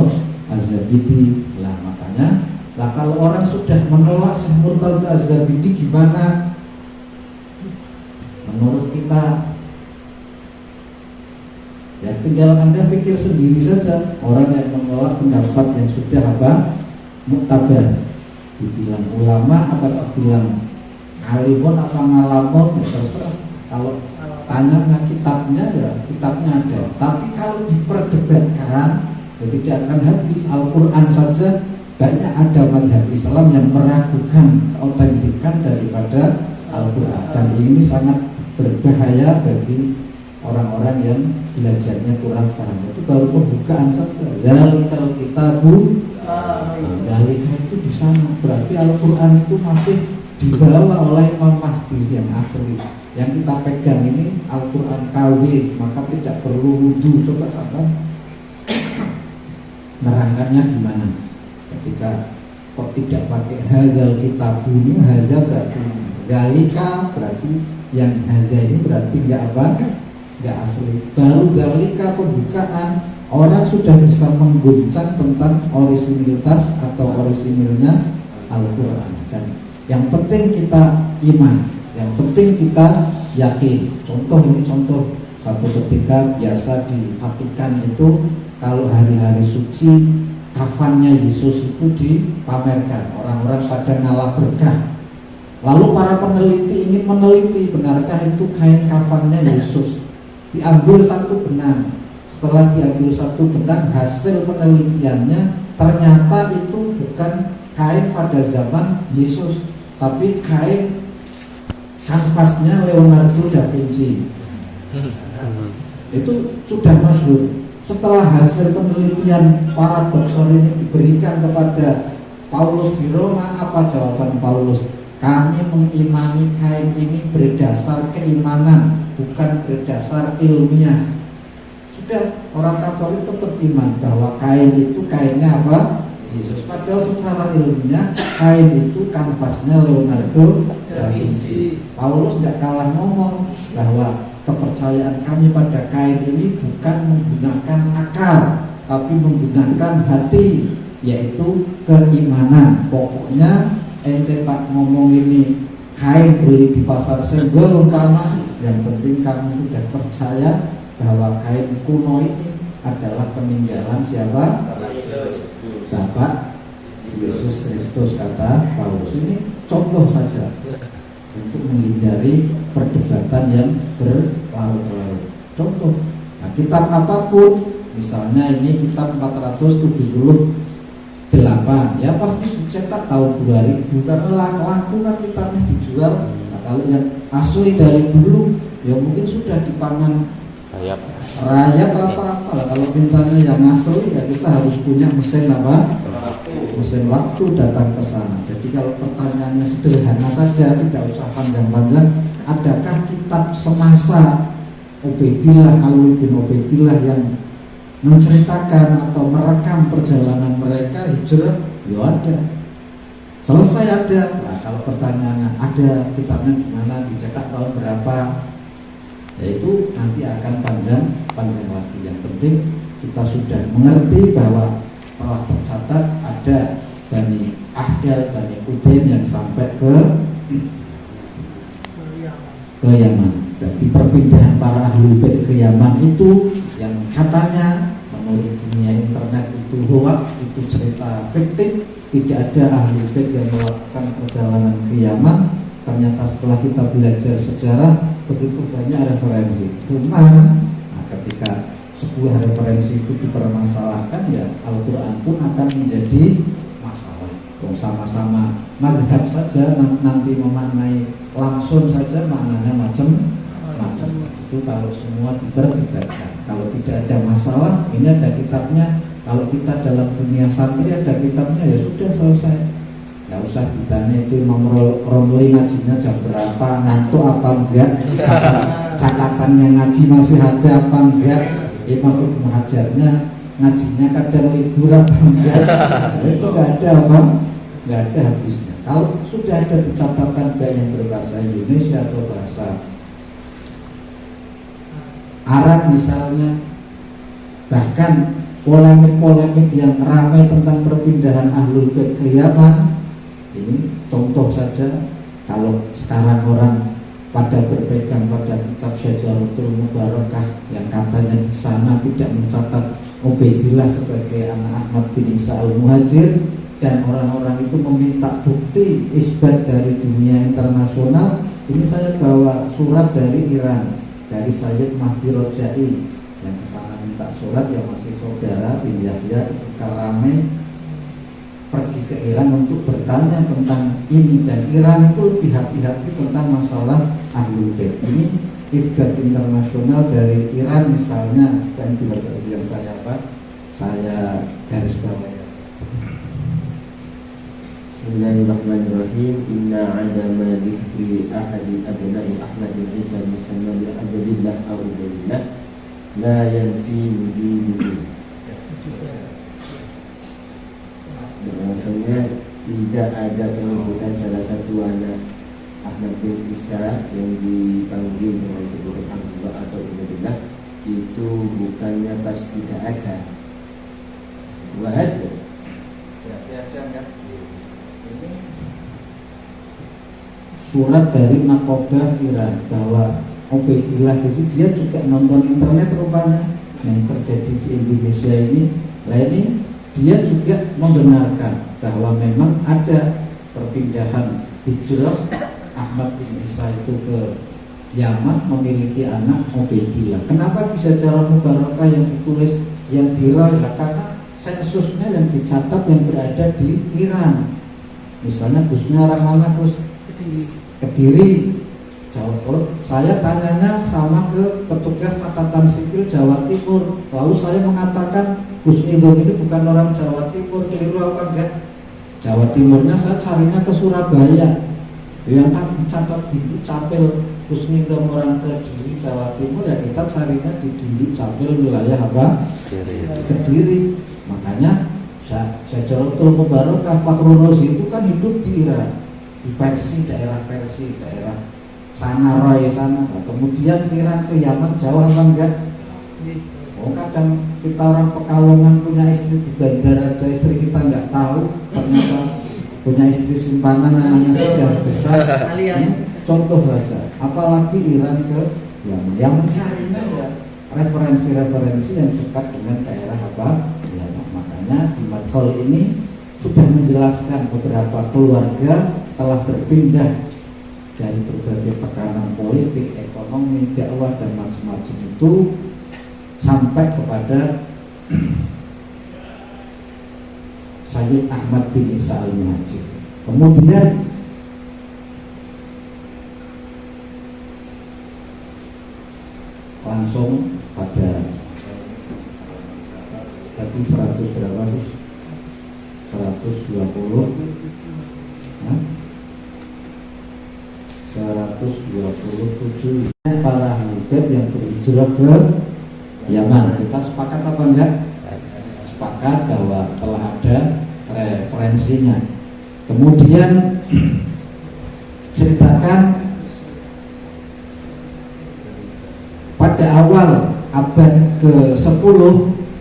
Az-Zabidi. Lah makanya, lah kalau orang sudah menolak Syekh Murtadha Az-Zabidi gimana? Menurut kita, ya tinggal Anda pikir sendiri saja. Orang yang menolak pendapat yang sudah apa? Muktabar, dibilang ulama apa dibilang alimun apa ngalamun, ya terserah. Kalau tanya kitabnya, ya kitabnya ada. Tapi kalau diperdebatkan, ya tidak akan habis. Al-Quran saja banyak ada mazhab Islam yang meragukan keautentikan daripada Al-Quran, dan ini sangat berbahaya bagi orang-orang yang belajarnya kurang paham. Itu baru pembukaan saja. Zalikal kitabu, zalika itu di sana. Berarti Al-Quran itu masih dibawa oleh Imam Mahdi yang asli. Yang kita pegang ini Al-Quran KW, maka tidak perlu wudu. Coba sahabat nerangkannya gimana? Ketika kok tidak pakai hadzal kitab ini, hadza berarti zalika, berarti yang hadza ini berarti enggak apa? Enggak asli. Baru zalika pembukaan, orang sudah bisa mengguncang tentang orisinilitas atau orisinilnya Al-Quran. Dan yang penting kita iman, yang penting kita yakin. Contoh ini contoh, satu ketika biasa di Vatikan itu kalau hari-hari suci kafannya Yesus itu dipamerkan, orang-orang pada ngalah berkah. Lalu para peneliti ingin meneliti benarkah itu kain kafannya Yesus. Diambil satu benang. Setelah diambil satu benang, hasil penelitiannya ternyata itu bukan kain pada zaman Yesus, tapi kain kanvasnya Leonardo da Vinci. Itu sudah masyhur. Setelah hasil penelitian para dokter ini diberikan kepada Paulus di Roma, apa jawaban Paulus? Kami mengimani kain ini berdasar keimanan, bukan berdasar ilmiah. Sudah, orang Katolik tetap iman bahwa kain itu kainnya apa? Yesus. Padahal secara ilmiah kain itu kanvasnya Leonardo da Vinci. Paulus tidak kalah ngomong bahwa kepercayaan kami pada kain ini bukan menggunakan akal, tapi menggunakan hati, yaitu keimanan. Pokoknya ente pak ngomong ini kain beli di pasar Senggol umpama, yang penting kamu sudah percaya bahwa kain kuno ini adalah peninggalan siapa? Bapak Yesus Kristus, kata Paulus. Ini contoh saja untuk menghindari perdebatan yang berlarut-larut. Contoh, nah, kitab apapun, misalnya ini kitab 478, ya pasti dicetak tahun 2000 karena laku kan kitabnya dijual. Nah, kalau yang asli dari dulu, ya mungkin sudah dipangan rayap apa-apa lah. Kalau mintanya yang asli, ya kita harus punya mesin apa? Mesin waktu datang ke sana. Jadi kalau pertanyaannya sederhana saja, tidak usah panjang-panjang, adakah kitab semasa Ubaidillah, Ali bin Ubaidillah yang menceritakan atau merekam perjalanan mereka hijrah? Ya ada. Selesai ada. Nah, kalau pertanyaannya ada kitabnya di mana, dicetak tahun berapa, yaitu nanti akan panjang lagi. Yang penting kita sudah mengerti bahwa telah tercatat ada Bani Ahdal, Bani Udaim yang sampai ke Yaman. Jadi perpindahan para ahli bait ke Yaman itu yang katanya menurut dunia internet itu hoax, itu cerita fiktif, tidak ada ahli bait yang melakukan perjalanan ke Yaman. Ternyata setelah kita belajar sejarah, begitu banyak referensi. Cuma ketika sebuah referensi itu dipermasalahkan, ya Al-Quran pun akan menjadi masalah. Sama-sama mazhab saja nanti memaknai langsung saja maknanya macam-macam. Itu kalau semua diperdebatkan. Kalau tidak ada masalah, ini ada kitabnya. Kalau kita dalam dunia santri ada kitabnya, ya sudah selesai. Gak usah ditanya itu Imam Romli ngajinya jam berapa, ngantuk apa enggak, catatannya ngaji masih ada apa enggak, Imam Ibnu Hajarnya ngajinya kadang libur apa enggak. Itu gak ada apa, gak ada habisnya. Kalau sudah ada dicatatkan baik yang berbahasa Indonesia atau bahasa Arab misalnya, bahkan polemik-polemik yang ramai tentang perpindahan Ahlul Bait ke Yaman, ini contoh saja. Kalau sekarang orang pada berpegang pada kitab Syajaratul Mubarakah yang katanya di sana tidak mencatat Ubaidillah sebagai anak Ahmad bin Isa al-Muhajir, dan orang-orang itu meminta bukti isbat dari dunia internasional. Ini saya bawa surat dari Iran, dari Sayyid Mahdi Rojai yang kesana minta surat, yang masih saudara bin Yahya Karame pergi ke Iran untuk bertanya tentang ini, dan Iran itu lebih hati-hati tentang masalah Ahlul Bait. Ini ifgat internasional dari Iran misalnya, dan itu yang saya garis bawahi. Bismillahirrahmanirrahim. Inna adama dhikri ahadi abna'i Ahmad bin Isa musamma bi Abdillah aw Ubaidillah la yanfi wujuduhu. Bahwasanya tidak ada penyebutan salah satu anak Ahmad bin Isa yang dipanggil dengan sebutan Abdullah atau Ubaidillah, itu bukannya pas tidak ada. Berarti ada enggak? Ini surat dari Nakobah Iran bahwa Ubaidillah itu dia juga nonton internet rupanya yang terjadi di Indonesia ini. Nah ini dia juga membenarkan bahwa memang ada perpindahan hijrah Ahmad bin Isa itu ke Yaman, memiliki anak Ubaidillah. Kenapa bisa cara mubarakah yang ditulis, yang diraih? Karena sensusnya yang dicatat yang berada di Iran. Misalnya busnya orang mana, Gus? Kediri, Jawa Timur. Saya tanyanya sama ke petugas catatan sipil Jawa Timur, lalu saya mengatakan Gus Nidom ini bukan orang Jawa Timur, keliru apa enggak? Jawa Timurnya saya carinya ke Surabaya. Yang kan dicatat di Capil Gus Nidom orang Kediri Jawa Timur, ya kita carinya di Dili Capil wilayah apa? Kediri. Makanya Syajaratul Mubarakah Fakhrul Razi itu kan hidup di Iran, di Persia, daerah Sanarai sana. Nah, kemudian Iran ke Yaman jauh apa enggak? Oh, kadang kita orang Pekalongan punya istri di bandara aja istri kita nggak tahu, ternyata punya istri simpanan namanya sudah besar. Contoh saja, apalagi Iran ke Yaman, yang mencarinya ya referensi-referensi yang dekat dengan daerah apa Yaman. Makanya di Madkhol ini sudah menjelaskan beberapa keluarga telah berpindah dari berbagai tekanan politik, ekonomi, dakwah dan macam-macam itu sampai kepada Sayyid Ahmad bin Isa al-Muhajir. Kemudian langsung pada tadi 100 berapa? 120 127 para hujat yang berhijrah ke Yaman. Kita sepakat apa enggak? Sepakat bahwa telah ada referensinya. Kemudian ceritakan pada awal abad ke-10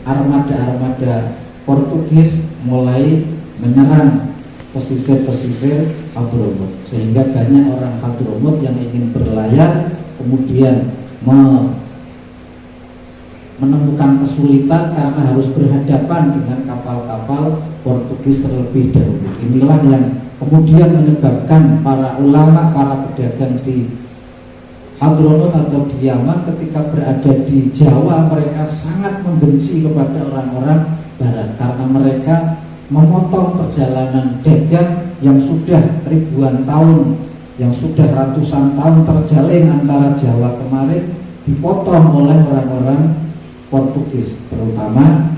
armada-armada Portugis mulai menyerang pesisir-pesisir Hadramut, sehingga banyak orang Hadramut yang ingin berlayar kemudian menemukan kesulitan karena harus berhadapan dengan kapal-kapal Portugis terlebih dahulu. Inilah yang kemudian menyebabkan para ulama, para pedagang di Hadramut atau di Yaman ketika berada di Jawa, mereka sangat membenci kepada orang-orang Barat karena mereka memotong perjalanan dagang yang sudah ribuan tahun, yang sudah ratusan tahun terjalin antara Jawa kemarin, dipotong oleh orang-orang Portugis, terutama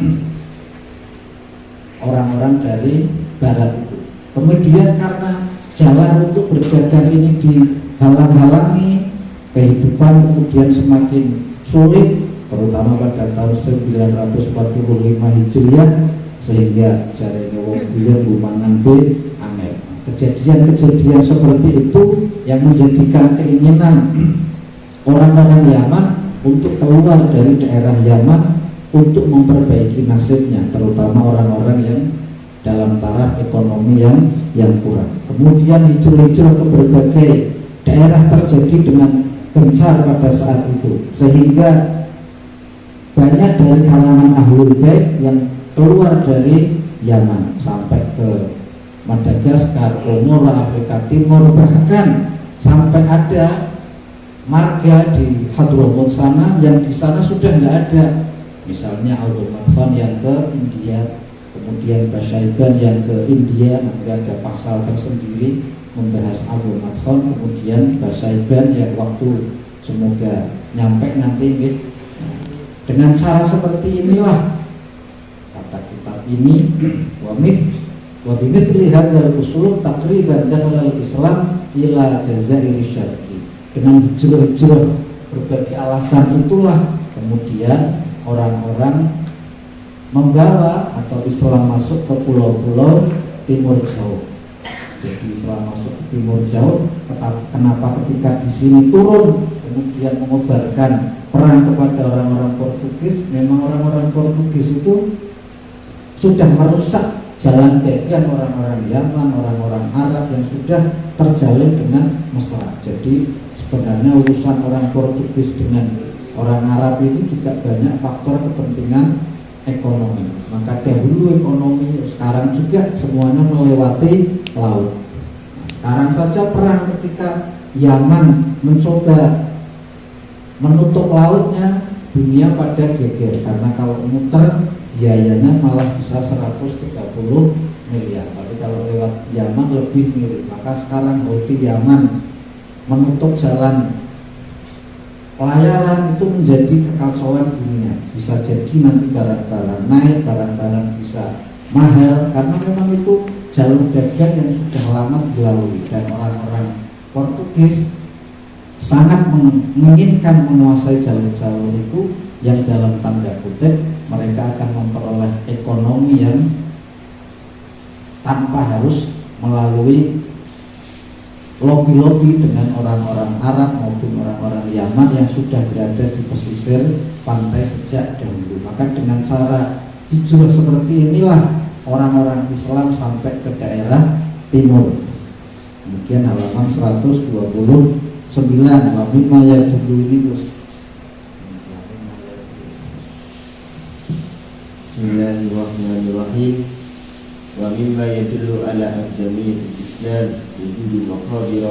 orang-orang dari Barat itu. Kemudian karena jalan untuk berdagang ini dihalang-halangi, kehidupan kemudian semakin sulit, terutama pada tahun 945 Hijriah, sehingga jarene wong biyen bumangan B angel. Kejadian-kejadian seperti itu yang menjadikan keinginan orang-orang Yaman untuk keluar dari daerah Yaman untuk memperbaiki nasibnya, terutama orang-orang yang dalam taraf ekonomi yang kurang. Kemudian hijrah-hijrah ke berbagai daerah terjadi dengan gencar pada saat itu, sehingga banyak dari kalangan ahlul bait yang keluar dari Yaman sampai ke Madagaskar, Komoro, Afrika Timur, bahkan sampai ada marga di Hadramut sana yang di sana sudah nggak ada. Misalnya Abdul Khan yang ke India, kemudian Basyaiban yang ke India, nanti ada pasal tersendiri membahas Abdul Khan, kemudian Basyaiban yang waktu semoga nyampe nanti gitu. Dengan cara seperti inilah kata kitab ini wa bimithli hadzal usul taqriban dakhala al-Islam ila Jazair Syarqi. Dengan hijrah-hijrah berbagai alasan itulah kemudian orang-orang membawa atau Islam masuk ke pulau-pulau timur jauh. Jadi Islam masuk ke timur jauh, kenapa ketika di sini turun kemudian mengobarkan perang kepada orang-orang Portugis? Memang orang-orang Portugis itu sudah merusak jalan dagang orang-orang Yaman, orang-orang Arab yang sudah terjalin dengan mesra. Jadi sebenarnya urusan orang Portugis dengan orang Arab ini juga banyak faktor kepentingan ekonomi. Maka dahulu ekonomi, sekarang juga semuanya melewati laut. Sekarang saja perang ketika Yaman mencoba menutup lautnya, dunia pada geger karena kalau muter biayanya malah bisa 130 miliar. Tapi kalau lewat Yaman lebih mirip. Maka sekarang Houthi Yaman menutup jalan pelayaran itu menjadi kekacauan dunia. Bisa jadi nanti barang-barang naik, barang-barang bisa mahal karena memang itu jalur dagang yang sudah lama dilalui dan orang-orang Portugis sangat menginginkan menguasai jalur-jalur itu yang dalam tanda kutip mereka akan memperoleh ekonomi yang tanpa harus melalui lobi-lobi dengan orang-orang Arab maupun orang-orang Yaman yang sudah berada di pesisir pantai sejak dahulu. Maka dengan cara hijrah seperti inilah orang-orang Islam sampai ke daerah timur. Kemudian halaman 129, wa mimma yadullu ini terus. Bismillahirrahmanirrahim. Wa mimma yadullu ala aqdamiyatil Islam wujudu maqabir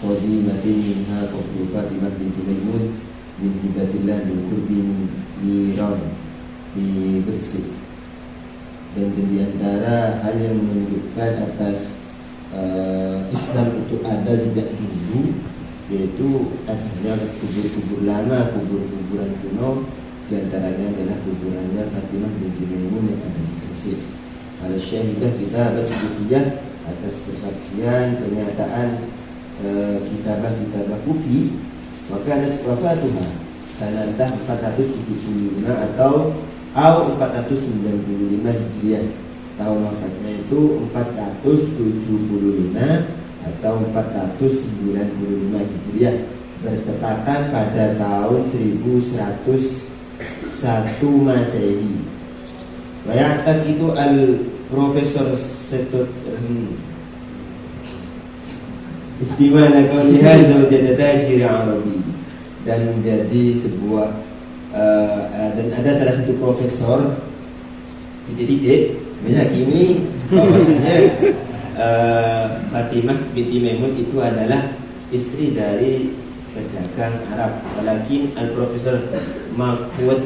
qadimatin minha qabru Fatimah binti Maimun min hibatillah min qurbi min Iran fi Gresik. Dan di antara hal yang menunjukkan atas Islam itu ada sejak dulu, yaitu adanya kubur-kubur lama, kubur-kuburan kuno. Di antaranya adalah kuburannya Fatimah binti Maimun yang ada di Gresik. Al syahidah kita bersedia atas persaksian pernyataan kitabah-kitabah kufi, maka ada wafatuha sanatah 475 atau 495 Hijriah. Tahun wafatnya itu 475 atau 495 Hijriah, bertepatan pada tahun 1101 Masehi. Wa ya'taqidu al-Profesor Setot Ihtimala qawli hadza wajada tajir Arabi, dan menjadi sebuah dan ada salah satu profesor titik-titik meyakini bahwasanya Fatimah binti Maimun itu adalah istri dari pedagang Arab. Walakin al-Profesor Maqwat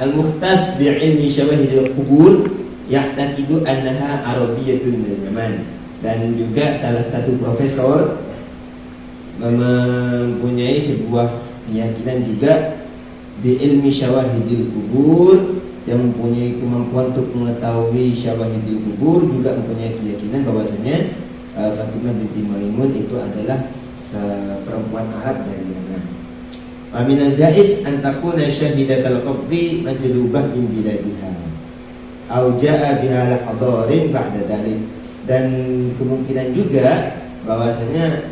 al-Mukhtas bi'ilmi syawahidil qubur ya'taqidu annaha Arabiyyatun min Yaman. Dan juga salah satu profesor mempunyai sebuah keyakinan juga di ilmi syawahidil kubur, yang mempunyai kemampuan untuk mengetahui syawahidil kubur, juga mempunyai keyakinan bahwasanya Fatimah binti Maimun itu adalah perempuan Arab dari Yaman. Wa minal jaiz an takuna syahidatul qabri majlubah min biladiha au jaa biha lahadarin ba'da dzalik. Dan kemungkinan juga bahwasanya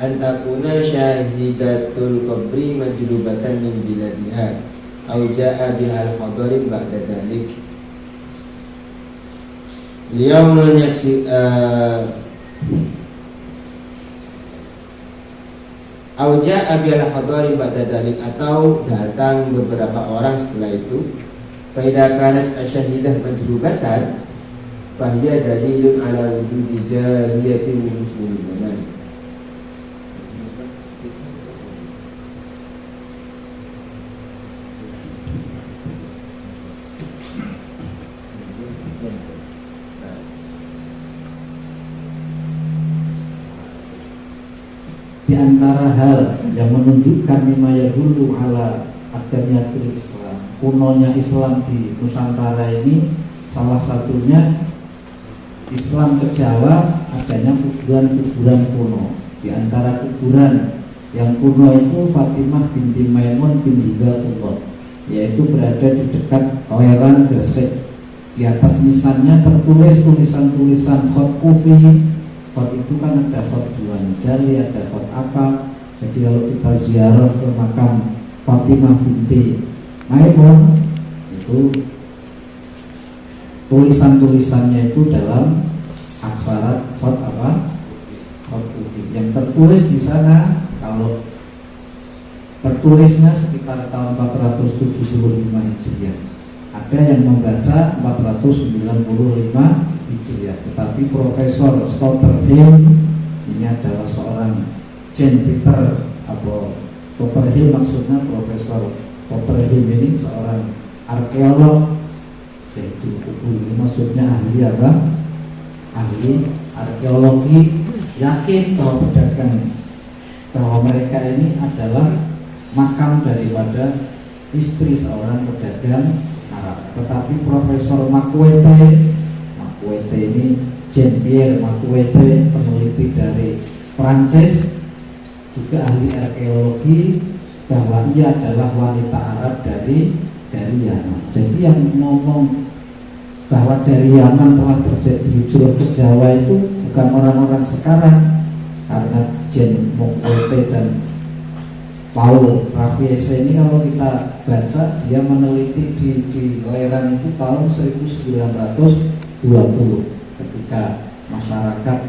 antakuna syahidatul qabri majlubatan min biladiha au jaa bihal hadarin ba'da dzalik. Beliau menyaksi au jaa bihal hadarin ba'da dzalik, atau datang beberapa orang setelah itu. Fa idza kanat asyahidah majlubatan fa hiya dalilun ala wujudi jariyatin min muslimin zaman. Di antara hal yang menunjukkan lima dulu ala adamiyatul Islam, kunonya Islam di Nusantara ini, salah satunya Islam ke Jawa adanya kuburan-kuburan kuno. Di antara kuburan yang kuno itu Fatimah binti Maimun bin Hibatullah, yaitu berada di dekat Weran Gresik. Di atas nisannya tertulis tulisan-tulisan khot kufi. Khot itu kan ada khot Juan Jali, ada khot apa. Jadi kalau kita ziarah ke makam Fatimah binti Maimun, itu tulisan-tulisannya itu dalam aksara khot apa? Khot kufi. Yang tertulis di sana, kalau tertulisnya sekitar tahun 475 Hijriah. Ada yang membaca 495 Hijriah. Tetapi Profesor Stotterhill ini adalah seorang Jan Peter atau Stotterhill, maksudnya Profesor Stotterhill ini seorang arkeolog, yaitu ini maksudnya ahli apa? Ahli arkeologi, yakin bahwa pedagang, bahwa mereka ini adalah makam daripada istri seorang pedagang Arab. Tetapi Profesor Maqwete ini Jean-Pierre Maqwete, peneliti dari Prancis, juga ahli arkeologi, bahwa ia adalah wanita Arab dari Yaman. Jadi yang ngomong bahwa dari Yaman telah terjadi hijrah ke Jawa itu bukan orang-orang sekarang, karena Jen Mokwete dan Paul Rafiese ini kalau kita baca, dia meneliti di Leran itu tahun 1920 ketika masyarakat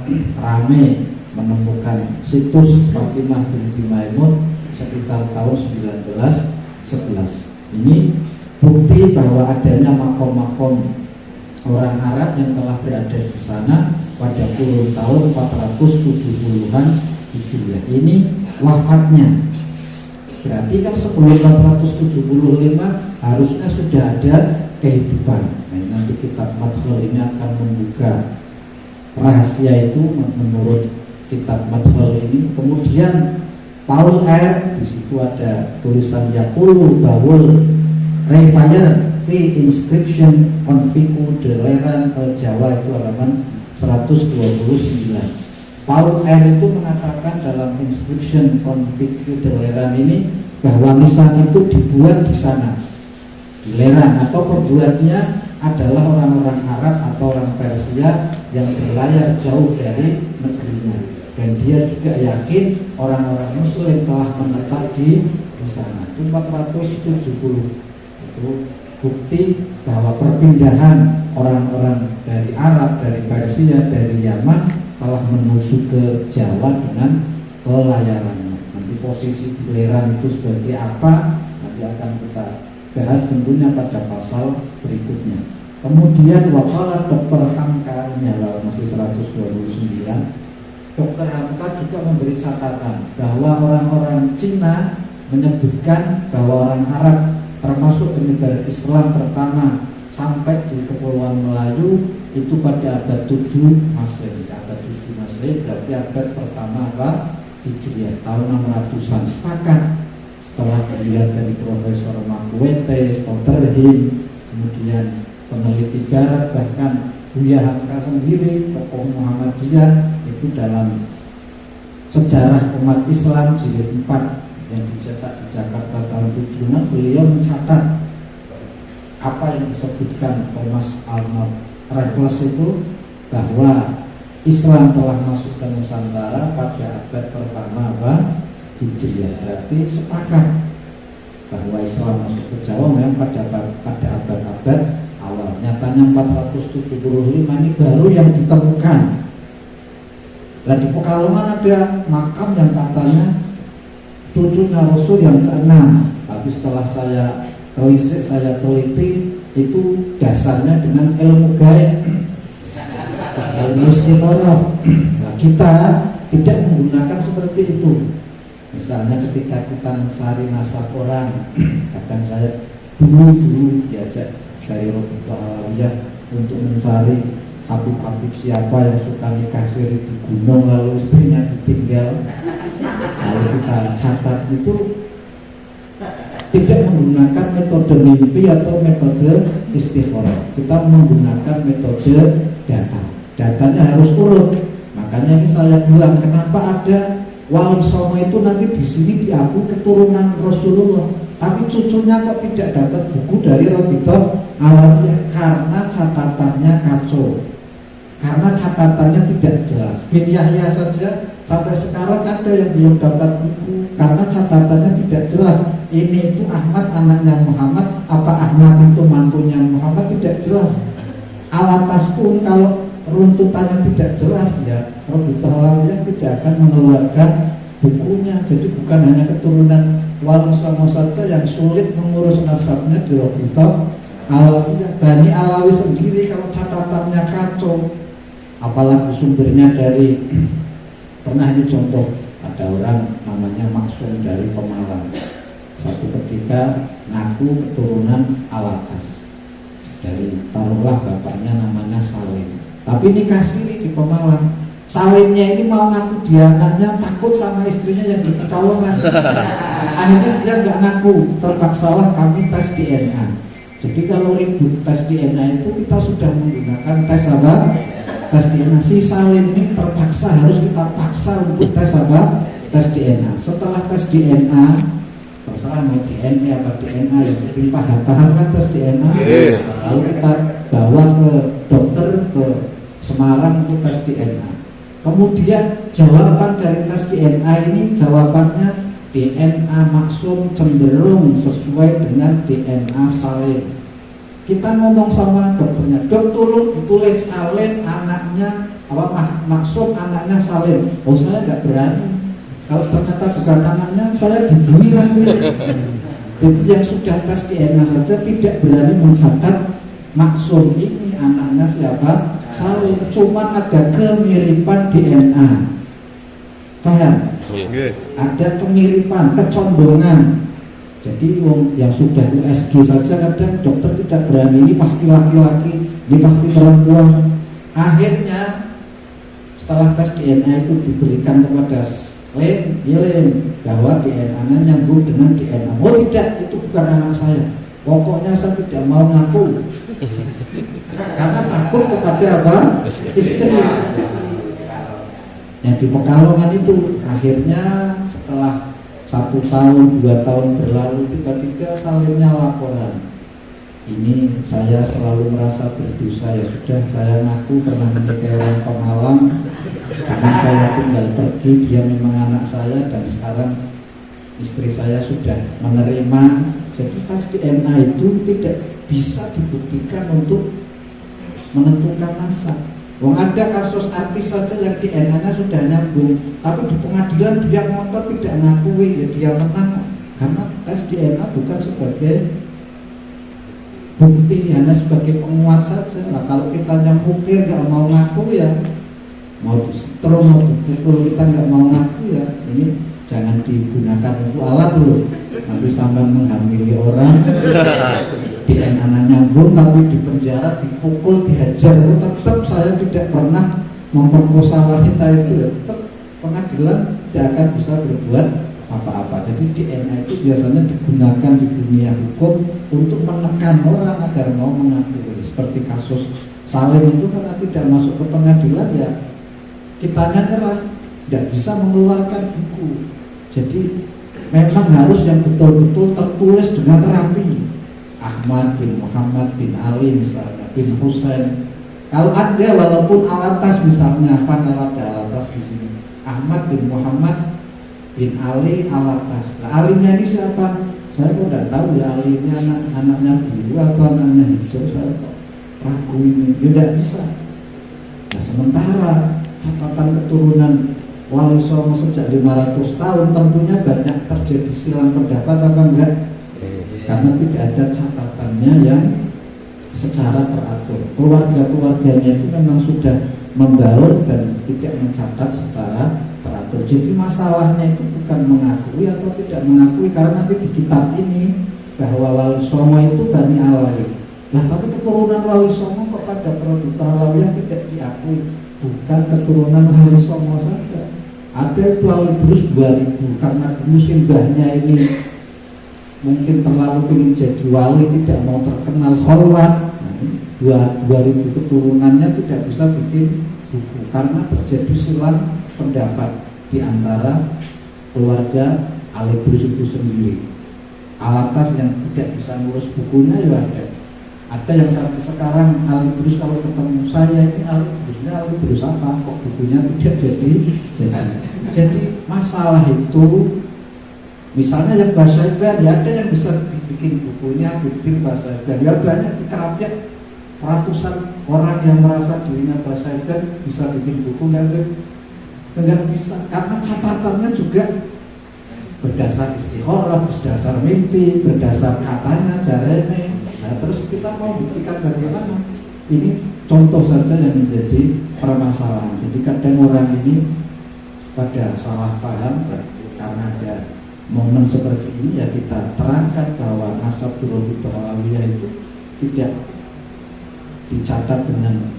ramai menemukan situs Fatimah binti Maimun sekitar tahun 1911. Ini bukti bahwa adanya makom-makom orang Arab yang telah berada di sana pada kurun tahun 470-an Hijriah. Ini wafatnya. Berarti kan sebelum 475 harusnya sudah ada kehidupan. Nah, nanti kitab Madkhal ini akan membuka rahasia itu menurut kitab Madkhal ini. Kemudian Paul R, di situ ada tulisan Yaqulu Bawul Revire fi inscription on Fiqh de Leran al Jawa, itu halaman 129. Paul R itu mengatakan dalam inscription on Fiqh de Leran ini bahwa nisan itu dibuat di sana, di Leran, atau pembuatnya adalah orang-orang Arab atau orang Persia yang berlayar jauh dari negerinya, dan dia juga yakin orang-orang Muslim telah menetap di sana. Itu 470. Itu bukti bahwa perpindahan orang-orang dari Arab, dari Persia, dari Yaman telah menuju ke Jawa dengan pelayarannya. Nanti posisi di Leran itu sebagai apa nanti akan kita bahas tentunya pada pasal berikutnya. Kemudian waqala Dr. Hamka, ini adalah masih 129. Dr. Hamka juga memberi catatan bahwa orang-orang Cina menyebutkan bahwa orang Arab termasuk penyebar Islam pertama sampai di Kepulauan Melayu itu pada abad 7 Masehi. Abad 7 Masehi berarti abad pertama apa? Hijriah, tahun 600-an. Sepakat setelah dilihat dari Profesor Makwete, Stotterheim, kemudian peneliti Barat, bahkan Buya Hamka sendiri, tokoh Muhammadiyah, itu dalam Sejarah Umat Islam jilid 4 yang dicetak di Jakarta tahun 76, beliau mencatat apa yang disebutkan Thomas Arnold Raffles itu, bahwa Islam telah masuk ke Nusantara pada abad pertama Hijriah. Berarti sepakat bahwa Islam masuk ke Jawa memang pada abad-abad awal. Nyatanya 475 ini baru yang ditemukan. Dan di Pekalongan ada makam yang katanya cucunya Rasul yang ke-6, tapi setelah saya telisik, saya teliti, itu dasarnya dengan ilmu gaib, ilmu istikharah. Nah, kita tidak menggunakan seperti itu. Misalnya ketika kita mencari nasab orang, kadang saya dulu diajak dari Robuto Alawiyah untuk mencari Habib-habib siapa yang suka nikah siri di gunung lalu istrinya ditinggal. Kalau kita catat itu tidak menggunakan metode mimpi atau metode istikharah. Kita menggunakan metode data. Datanya harus urut. Makanya ini saya bilang kenapa ada Wali Songo itu nanti di sini diakui keturunan Rasulullah, tapi cucunya kok tidak dapat buku dari Robuto Alawiyah karena catatannya kacau. Karena catatannya tidak jelas. Bin Yahya saja sampai sekarang ada yang belum dapat buku karena catatannya tidak jelas. Ini itu Ahmad anaknya Muhammad, apa Ahmad itu mantunya Muhammad, tidak jelas. Alatas pun kalau runtutannya tidak jelas, ya Robuto Alawiyah tidak akan mengeluarkan bukunya. Jadi bukan hanya keturunan Wali Songo saja yang sulit mengurus nasabnya di Robuto Alawiyah. Bani Alawi sendiri kalau catatannya kacau, apalagi sumbernya dari pernah ini contoh, ada orang namanya Maksum dari Pemalang, satu ketika ngaku keturunan Alatas, dari taruhlah bapaknya namanya Salim, tapi nikah siri di Pemalang. Salimnya ini mau ngaku dia anaknya, takut sama istrinya yang di Pekalongan. Akhirnya dia nggak ngaku, terpaksalah kami tes DNA. Jadi kalau ribut tes DNA itu kita sudah menggunakan tes apa? Tes DNA. Si Salim ini terpaksa harus kita paksa untuk tes apa? Tes DNA. Setelah tes DNA terserah mau DNA apa DNA, yang penting paham kan tes DNA. Lalu kita bawa ke dokter ke Semarang untuk tes DNA. Kemudian jawaban dari tes DNA ini, jawabannya DNA Maksum cenderung sesuai dengan DNA Salim. Kita ngomong sama dokternya, dok tolong ditulis Salim anaknya Maksum anaknya Salim. Oh saya nggak berani, kalau ternyata bukan anaknya saya dibui nanti. Jadi yang sudah tes DNA saja tidak berani mencatat Maksum ini anaknya siapa, Salim. Cuma ada kemiripan DNA, paham? Ada kemiripan, kecondongan. Jadi yang sudah USG saja kadang dokter tidak berani, ini pasti laki-laki, ini pasti perempuan. Akhirnya setelah tes DNA itu diberikan kepada Len bahwa DNA-nya nyambung dengan DNA. Oh tidak, itu bukan anak saya. Pokoknya saya tidak mau ngaku karena takut kepada apa? Istri. Yang di Pekalongan itu akhirnya setelah 1 tahun 2 tahun berlalu, tiba-tiba Salimnya laporan, ini saya selalu merasa berdosa, ya sudah saya ngaku pernah menikahi orang Pemalang karena saya tinggal pergi, dia memang anak saya dan sekarang istri saya sudah menerima. Jadi tes DNA itu tidak bisa dibuktikan untuk menentukan nasab. Wong ada kasus artis saja yang DNA-nya sudah nyambung, tapi di pengadilan dia ngotot tidak ngakui, ya dia menang karena tes DNA bukan sebagai bukti, hanya sebagai penguat saja. Nah kalau kita yang mukir nggak mau ngaku, ya mau disetrum mau dipukul kita nggak mau ngaku, ya ini jangan digunakan untuk alat dulu. Nanti sampai menghamili orang, DNA nyambung tapi di penjara dipukul, dihajar. Tetap saya tidak pernah memperkosa wanita itu, ya tetap pengadilan tidak akan bisa berbuat apa-apa. Jadi DNA itu biasanya digunakan di dunia hukum untuk menekan orang agar mau mengakui. Seperti kasus Salim itu karena tidak masuk ke pengadilan, ya kitanya nyerah, tidak bisa mengeluarkan buku. Jadi memang harus yang betul-betul tertulis dengan rapi. Ahmad bin Muhammad bin Ali misalnya, bin Husain. Kalau ada walaupun alatas misalnya, kalau ada alatas di sini, Ahmad bin Muhammad bin Ali alatas. Nah, alinya ini siapa? Saya kok tidak tahu ya alinya anaknya biru atau anaknya hijau. Saya kok ragu ini, tidak bisa. Nah sementara catatan keturunan Wali Songo sejak 500 tahun tentunya banyak terjadi silang pendapat apa enggak? Karena tidak ada catatannya yang secara teratur. Keluarga-keluarganya itu memang sudah membaur dan tidak mencatat secara teratur. Jadi masalahnya itu bukan mengakui atau tidak mengakui, karena nanti di kitab ini bahwa Wali Songo itu Bani Alawi. Nah tapi keturunan Wali Songo kok pada produk Alawi yang tidak diakui? Bukan keturunan Wali Songo saja. Ada itu Wali terus 2000 karena dulu simbahnya ini mungkin terlalu ingin jadi wali, tidak mau terkenal kholwat. Nah, 2000 keturunannya tidak bisa bikin buku karena terjadi silang pendapat di antara keluarga Alibrus itu sendiri. Alatas yang tidak bisa ngurus bukunya ya ada yang sampai sekarang Alibrus kalau ketemu saya ini Alibrus apa kok bukunya tidak jadi masalah itu. Misalnya yang bahasa Iban, ya ada yang bisa bikin bukunya, bikin bahasa Iban. Ya banyak di Kerapiak ratusan orang yang merasa dirinya bahasa Iban bisa bikin buku, enggak bisa. Karena catatannya juga berdasar istikharah, berdasar mimpi, berdasar katanya, jarene. Nah terus kita mau buktikan bagaimana? Ini contoh saja yang menjadi permasalahan. Jadi kadang orang ini pada salah paham karena ada momen seperti ini, ya kita terangkan bahwa nasab Durrahul Alawiyah itu tidak dicatat dengan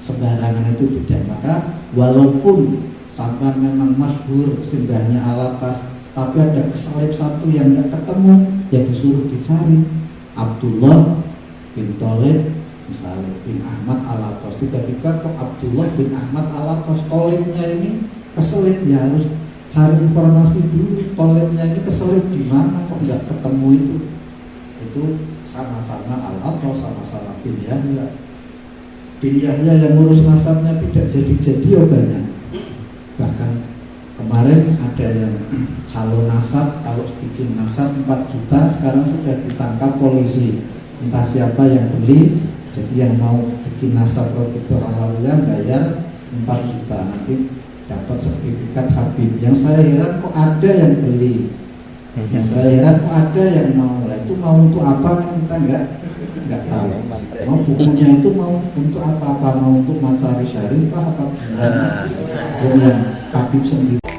sembarangan, itu tidak. Maka walaupun sampai memang masyhur simbahnya alatas, tapi ada kesalib satu yang tidak ketemu, ya disuruh dicari. Abdullah bin Thalib misalnya bin Ahmad alatas, tiba-tiba kok Abdullah bin Ahmad alatas, Thalibnya ini keselip, ya harus cari informasi dulu, tolemnya ini keselip di mana kok nggak ketemu itu sama-sama atau sama-sama bin Yahya. Bin Yahya yang ngurus nasabnya tidak jadi oh banyak. Bahkan kemarin ada yang calon nasab, kalau bikin nasab 4 juta sekarang sudah ditangkap polisi, entah siapa yang beli. Jadi yang mau bikin nasab produktor halal bayar 4 juta, nanti dapat sertifikat Habib. Yang saya heran kok ada yang beli, yang saya heran kok ada yang mau. Lah itu mau untuk apa kan kita nggak tahu. Mau bukunya itu mau untuk apa mau untuk Mansari Syarifah apa gimana? Yang Habib sendiri